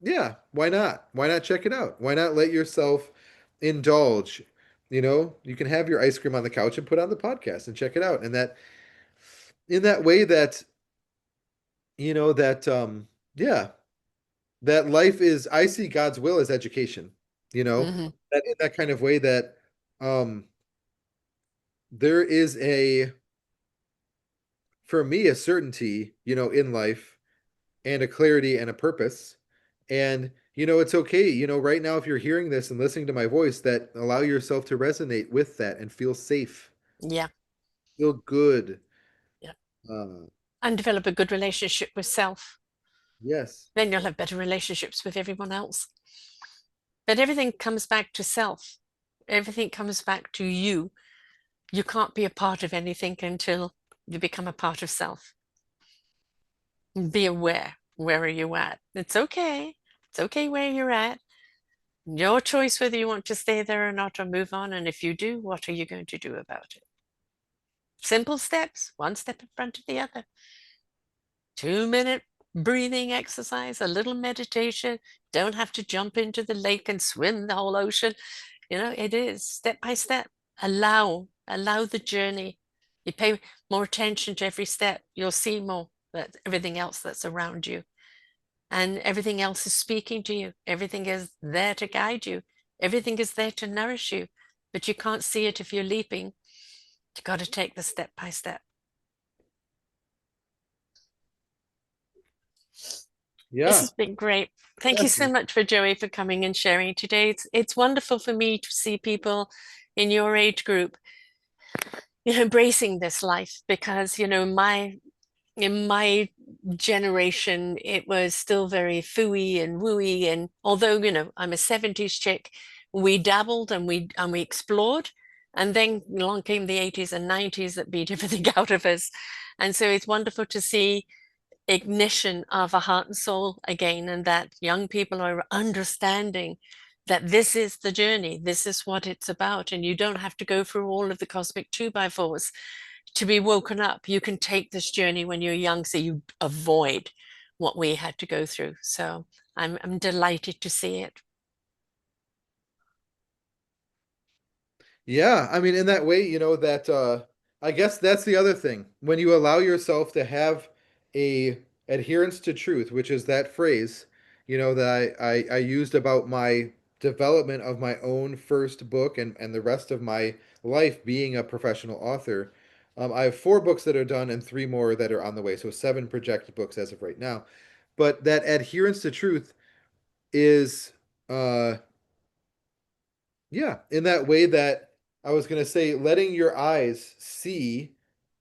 yeah, why not? Why not check it out? Why not let yourself indulge? You can have your ice cream on the couch and put on the podcast and check it out. And that in that way that, that yeah, that life is, I see God's will as education, Hmm. that in that kind of way that um there is for me, a certainty, in life, and a clarity and a purpose. And it's okay, right now, if you're hearing this and listening to my voice, that allow yourself to resonate with that and feel safe, Yeah. feel good. Yeah. uh And develop a good relationship with self. yes. Then you'll have better relationships with everyone else. But everything comes back to self. Everything comes back to you. You can't be a part of anything until you become a part of self. Be aware. Where are you at? It's okay. It's okay where you're at. Your choice whether you want to stay there or not or move on. And if you do, what are you going to do about it? Simple steps, one step in front of the other. 2-minute breathing exercise, a little meditation. Don't have to jump into the lake and swim the whole ocean. It is step by step. Allow the journey. You pay more attention to every step, you'll see more that everything else that's around you. And everything else is speaking to you. Everything is there to guide you. Everything is there to nourish you. But you can't see it if you're leaping. You got to take the step by step. This Yeah. has been great. Thank you Yes. so much for Joey for coming and sharing today. It's wonderful for me to see people in your age group, embracing this life because, in my generation, it was still very fooey and wooey. And although, I'm a 70s chick, we dabbled and we explored. And then along came the 80s and 90s that beat everything out of us. And so it's wonderful to see ignition of a heart and soul again, and that young people are understanding that this is the journey, this is what it's about, and you don't have to go through all of the cosmic two by fours to be woken up. You can take this journey when you're young so you avoid what we had to go through. So I'm delighted to see it. Yeah, I mean, in that way, that I guess that's the other thing. When you allow yourself to have a adherence to truth, which is that phrase, that I used about my development of my own first book and the rest of my life being a professional author. I have four books that are done and three more that are on the way, so seven projected books as of right now. But that adherence to truth is uh yeah, in that way that I was going to say, letting your eyes see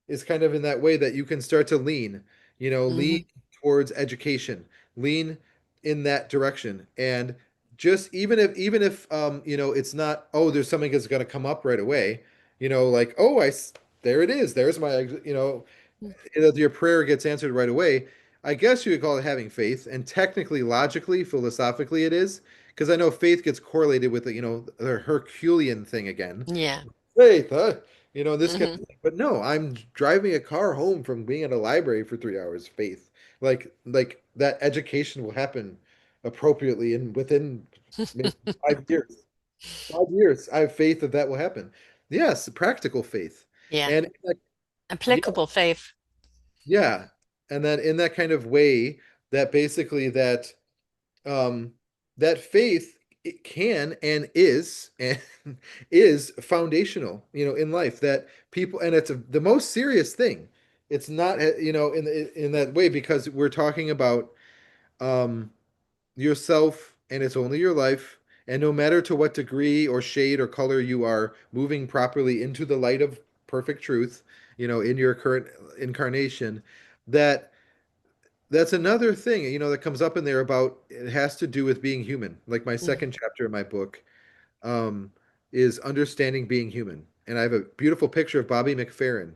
is kind of in that way that you can start to lean, lean Hmm. towards education, lean in that direction. And just even if it's not, oh, there's something that's going to come up right away, like, oh, there it is. There's my, your prayer gets answered right away. I guess you could call it having faith, and technically, logically, philosophically, it is because I know faith gets correlated with the Herculean thing again. Yeah. Faith, huh? This kind Hmm. of thing. But no, I'm driving a car home from being at a library for 3 hours. Faith, like that education will happen appropriately and within maybe 5 years. 5 years, I have faith that that will happen. Yes, practical faith, Yeah. and like, yeah, Applicable faith. yeah. And then in that kind of way that basically um that faith it can and is is foundational, in life that people and it's the most serious thing. It's not in that way because we're talking about um yourself and it's only your life and no matter to what degree or shade or color you are moving properly into the light of perfect truth, in your current incarnation that that's another thing, that comes up in there about it has to do with being human. Like my Mhm. second chapter in my book um, is understanding being human. And I have a beautiful picture of Bobby McFerrin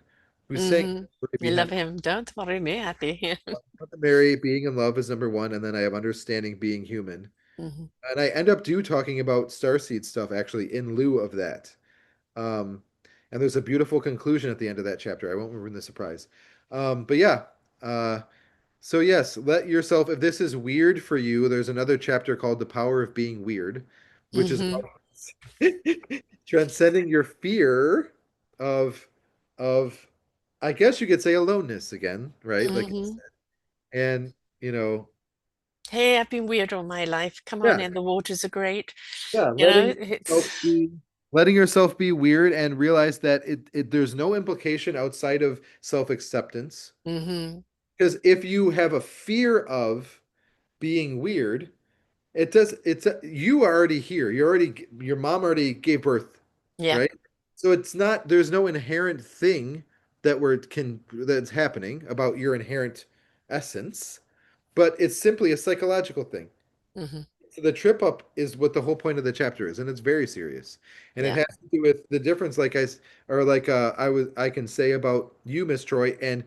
who's saying Hmm. right You love behind him. Don't worry me happy. Mary, being in love is number one, and then I have understanding being human. Hmm. And I end up talking about starseed stuff actually in lieu of that. Um, and there's a beautiful conclusion at the end of that chapter. I won't ruin the surprise. But yeah, so yes, let yourself, if this is weird for you, there's another chapter called The Power of Being Weird, which is Hmm. about transcending your fear of of I guess you could say aloneness again, right? Like Hmm. and Hey, I've been weird all my life. Come on yeah, in, the waters are great. yeah, It's letting yourself be weird and realize that it there's no implication outside of self-acceptance. hmm. Because if you have a fear of being weird, you are already here. Your mom already gave birth, Yeah. right? So there's no inherent thing that's happening about your inherent essence, but it's simply a psychological thing. Hmm. So the trip up is what the whole point of the chapter is, and it's very serious. And it Yeah. has to do with the difference, I can say about you, Miss Troy, and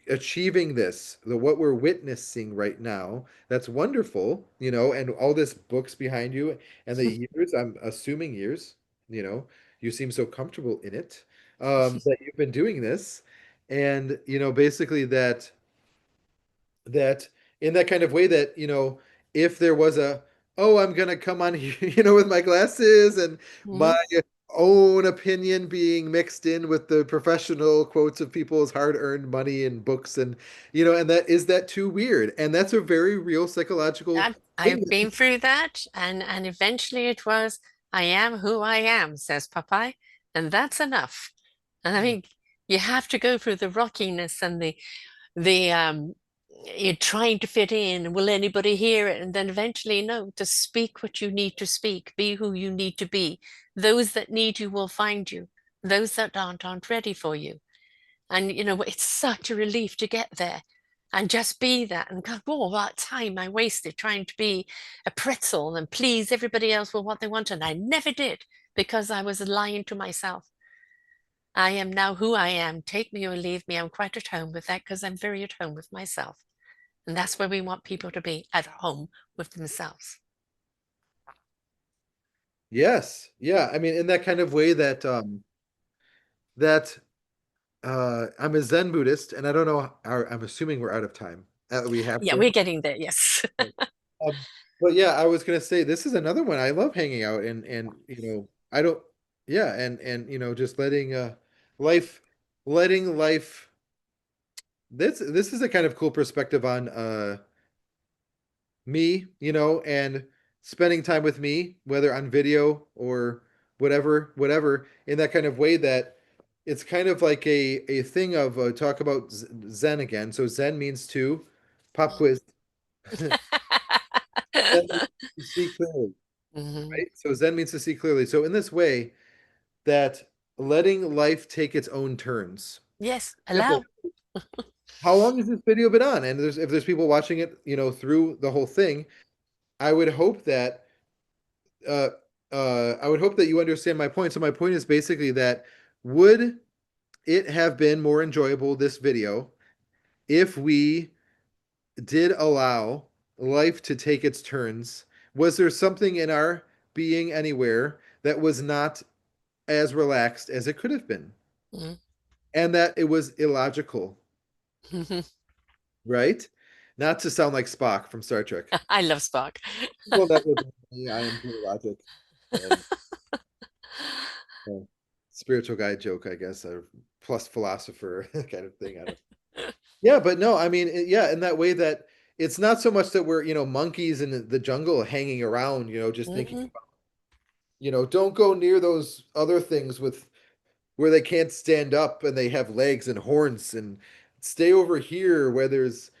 achieving this, what we're witnessing right now. That's wonderful, and all this books behind you and the years, I'm assuming years, you know, you seem so comfortable in it, that you've been doing this. And, basically that in that kind of way that, if there was oh, I'm gonna come on here, with my glasses and my Mhm. own opinion being mixed in with the professional quotes of people's hard-earned money and books, and and that is that too weird? And that's a very real psychological thing. I've been through that, and eventually it was, I am who I am, says Popeye, and that's enough. And I think you have to go through the rockiness and the you're trying to fit in. Will anybody hear it? And then eventually, no, to speak what you need to speak, be who you need to be. Those that need you will find you. Those that aren't ready for you. And it's such a relief to get there and just be that and go, oh, that time I wasted trying to be a pretzel and please everybody else with what they want. And I never did because I was lying to myself. I am now who I am. Take me or leave me. I'm quite at home with that because I'm very at home with myself. And that's where we want people to be, at home with themselves. Yes. Yeah. I mean, in that kind of way that I'm a Zen Buddhist, and I don't know, I'm assuming we're out of time. We have Yeah, to. we're getting there. Yes. Um, but yeah, I was gonna say this is another one. I love hanging out and I don't yeah, and just life letting life this is a kind of cool perspective on me, and spending time with me, whether on video or whatever, in that kind of way that it's kind of like a thing of talk about Zen again. So Zen means to pop quiz. Zen means to see clearly, Mhm. right? So Zen means to see clearly. So in this way, that letting life take its own turns. Yes, Example, allow. how long has this video been on? And if there's people watching it, through the whole thing, I would hope that uh, I would hope that you understand my point. So my point is basically that would it have been more enjoyable, this video, if we did allow life to take its turns? Was there something in our being anywhere that was not as relaxed as it could have been? Mhm. And that it was illogical, Mhm. right? Not to sound like Spock from Star Trek. I love Spark. Will never be me. I am pure logic. And uh, spiritual guy joke, I guess, or plus philosopher kind of thing. I don't. Yeah, but no, I mean, yeah, in that way that it's not so much that we're monkeys in the jungle hanging around, just thinking, Mm-mm. don't go near those other things with where they can't stand up and they have legs and horns, and stay over here where there's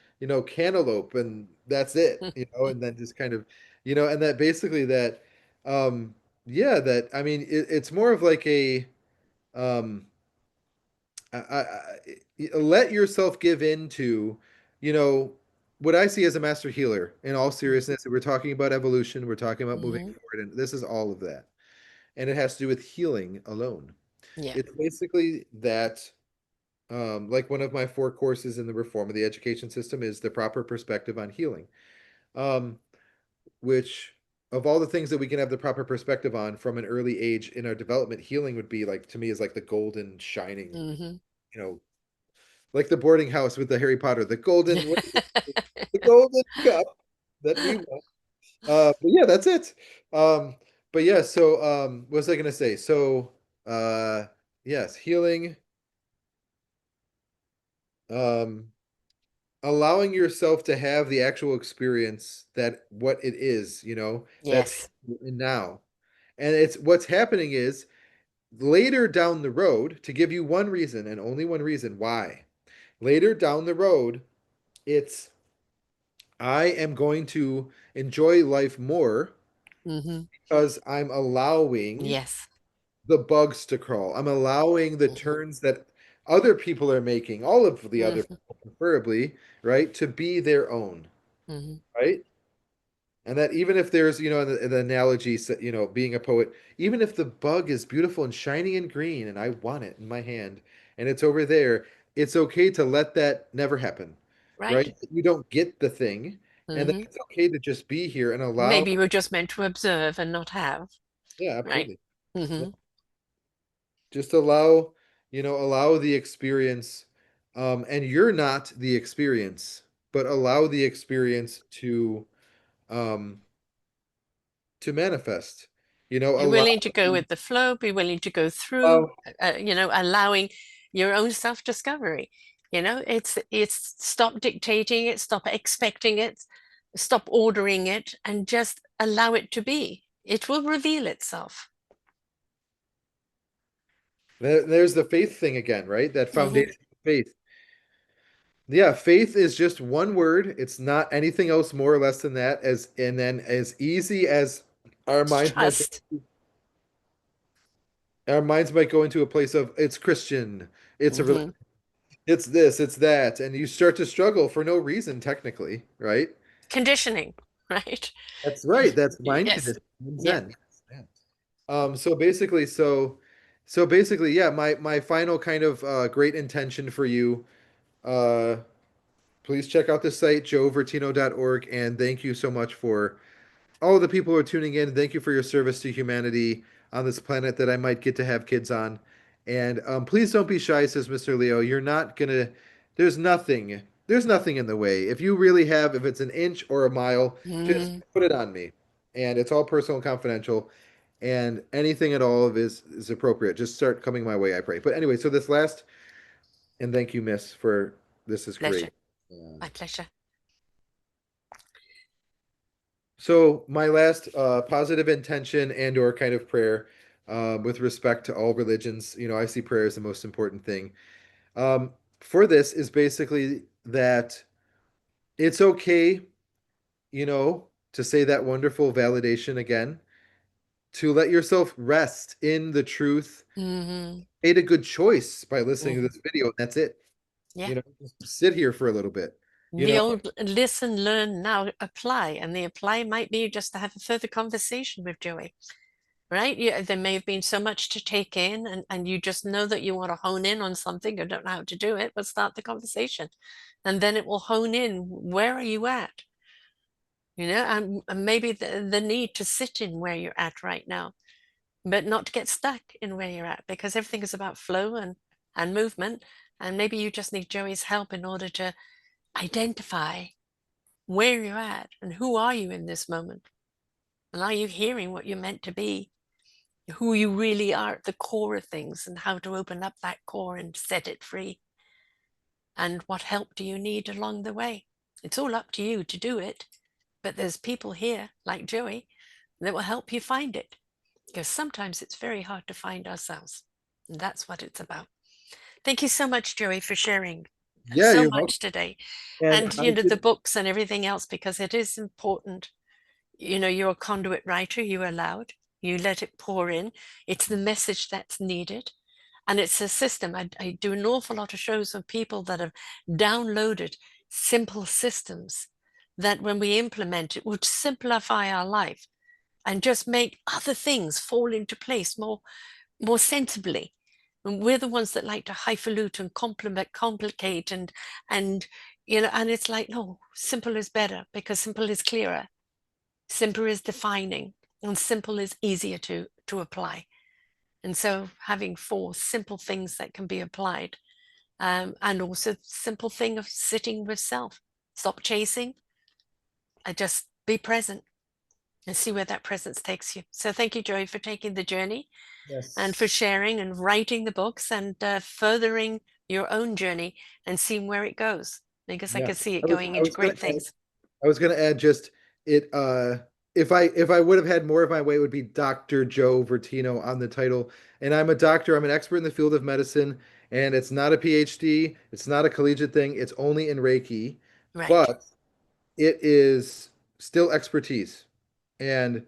cantaloupe, and that's it, and then just kind of and that basically that um yeah, that I mean it's more of like a um let yourself give in to what I see as a master healer. In all seriousness, we're talking about evolution, we're talking about moving Mm-hmm. forward, and this is all of that, and it has to do with healing alone. Yeah. It's basically that, like one of my four courses in the reform of the education system is the proper perspective on healing, um, which of all the things that we can have the proper perspective on from an early age in our development, healing would be like, to me, is like the golden shining, Mm-hmm. you know, like the boarding house with the Harry Potter, the golden cup that we want. But yeah, that's it. Um, but yeah, so what was I gonna say? So yes, healing. Um, allowing yourself to have the actual experience that what it is, that's Yes. now. And it's what's happening is later down the road, to give you one reason and only one reason why. Later down the road, it's I am going to enjoy life more Mm-hmm. because I'm allowing Yes. the bugs to crawl. I'm allowing the Mm-hmm. turns that other people are making, all of the other Mm-hmm. people preferably, right, to be their own, Mm-hmm. right? And that even if there's, the analogy, being a poet, even if the bug is beautiful and shiny and green and I want it in my hand and it's over there, it's okay to let that never happen, Right. right? You don't get the thing, and then Mm-hmm. it's okay to just be here and allow. Maybe we're just meant to observe and not have. Yeah, Right. absolutely. Yeah. Mm-hmm. Just allow the experience, and you're not the experience, but allow the experience to, um, to manifest. Be Allow, willing to go with the flow, be willing to go through, allowing your own self-discovery. It's stop dictating it, stop expecting it, stop ordering it, and just allow it to be. It will reveal itself. there's the faith thing again, right? That Hmm. foundation of faith. Yeah, faith is just one word. It's not anything else more or less than that. And then as easy as our It's minds might trust. our minds might go into a place of it's Christian, it's a Hmm. it's this, it's that, and you start to struggle for no reason technically, right? Conditioning, right? That's right. That's mind Yes. conditioning, Yeah. Zen. Yeah. So basically, yeah, my final kind of great intention for you, uh please check out the site joevertino.org, and thank you so much for all the people who are tuning in. Thank you for your service to humanity on this planet that I might get to have kids on. And please don't be shy, says Mr. Leo. You're not gonna. There's nothing. There's nothing in the way. If you really have, if it's an inch or a mile, just Mm. put it on me. And it's all personal and confidential. And anything at all is appropriate. Just start coming my way, I pray. But anyway, so this last, and thank you, Miss, for this is Pleasure. great. Yeah. My pleasure. So my last positive intention and or kind of prayer with respect to all religions, I see prayer as the most important thing. For this is basically that it's okay, to say that wonderful validation again, to let yourself rest in the truth. Hmm. Made a good choice by listening to Hmm. this video, and that's it. Yeah. Just sit here for a little bit. You The know, old listen, learn, now apply. And the apply might be just to have a further conversation with Joey, right? There may have been so much to take in, and you just know that you want to hone in on something or don't know how to do it, but start the conversation. And then it will hone in. Where are you at? And maybe the need to sit in where you're at right now, but not to get stuck in where you're at, because everything is about flow and movement. And maybe you just need Joey's help in order to identify where you're at and who are you in this moment. And are you hearing what you're meant to be, who you really are at the core of things, and how to open up that core and set it free? And what help do you need along the way? It's all up to you to do it, but there's people here like Joey that will help you find it, because sometimes it's very hard to find ourselves. And that's what it's about. Thank you so much, Joey, for sharing yeah, so you're welcome. much today. And And, I the just, books and everything else, because it is important. You're a conduit writer, you allow it, you let it pour in. It's the message that's needed. And it's a system. I do an awful lot of shows with people that have downloaded simple systems that when we implement it would simplify our life and just make other things fall into place more sensibly. And we're the ones that like to highfalutin and complicate and it's like, no, simple is better, because simple is clearer, simple is defining, and simple is easier to apply. And so having four simple things that can be applied, and also simple thing of sitting with self, stop chasing, and just be present and see where that presence takes you. So thank you, Joy, for taking the journey and for yes. sharing and writing the books and furthering your own journey and seeing where it goes, because I Yeah. could see it I was going I into was gonna great add things. I was gonna add just it if I would have had more of my way, it would be Dr. Joe Vertino on the title. And I'm a doctor, I'm an expert in the field of medicine, and it's not a PhD, it's not a collegiate thing, it's only in Reiki, Right. but it is still expertise. And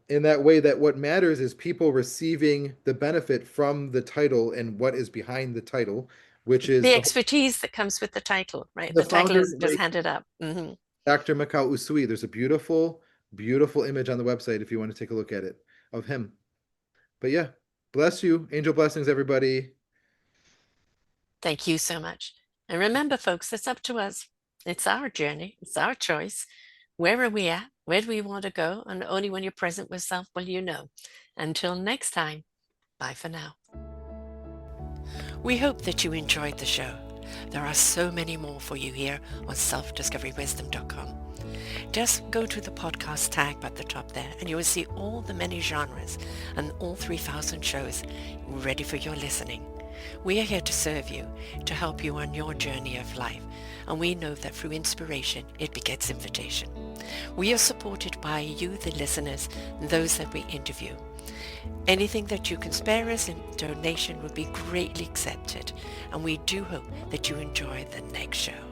in that way, that what matters is people receiving the benefit from the title and what is behind the title, which is The expertise that comes with the title, right? the The title founder of isn't just Reiki, handed up. Hmm. Dr. Mikao Usui. There's a beautiful, beautiful image on the website if you want to take a look at it of him. But yeah, bless you. Angel blessings, everybody. Thank you so much. And remember, folks, it's up to us. It's our journey, it's our choice. Where are we at? Where do we want to go? And only when you're present with self will you know. Until next time, bye for now. We hope that you enjoyed the show. There are so many more for you here on selfdiscoverywisdom.com. Just go to the podcast tab at the top there and you will see all the many genres and all 3,000 shows ready for your listening. We are here to serve you, to help you on your journey of life, and we know that through inspiration it begets invitation. We are supported by you, the listeners, and those that we interview. Anything that you can spare us in donation would be greatly accepted, and we do hope that you enjoy the next show.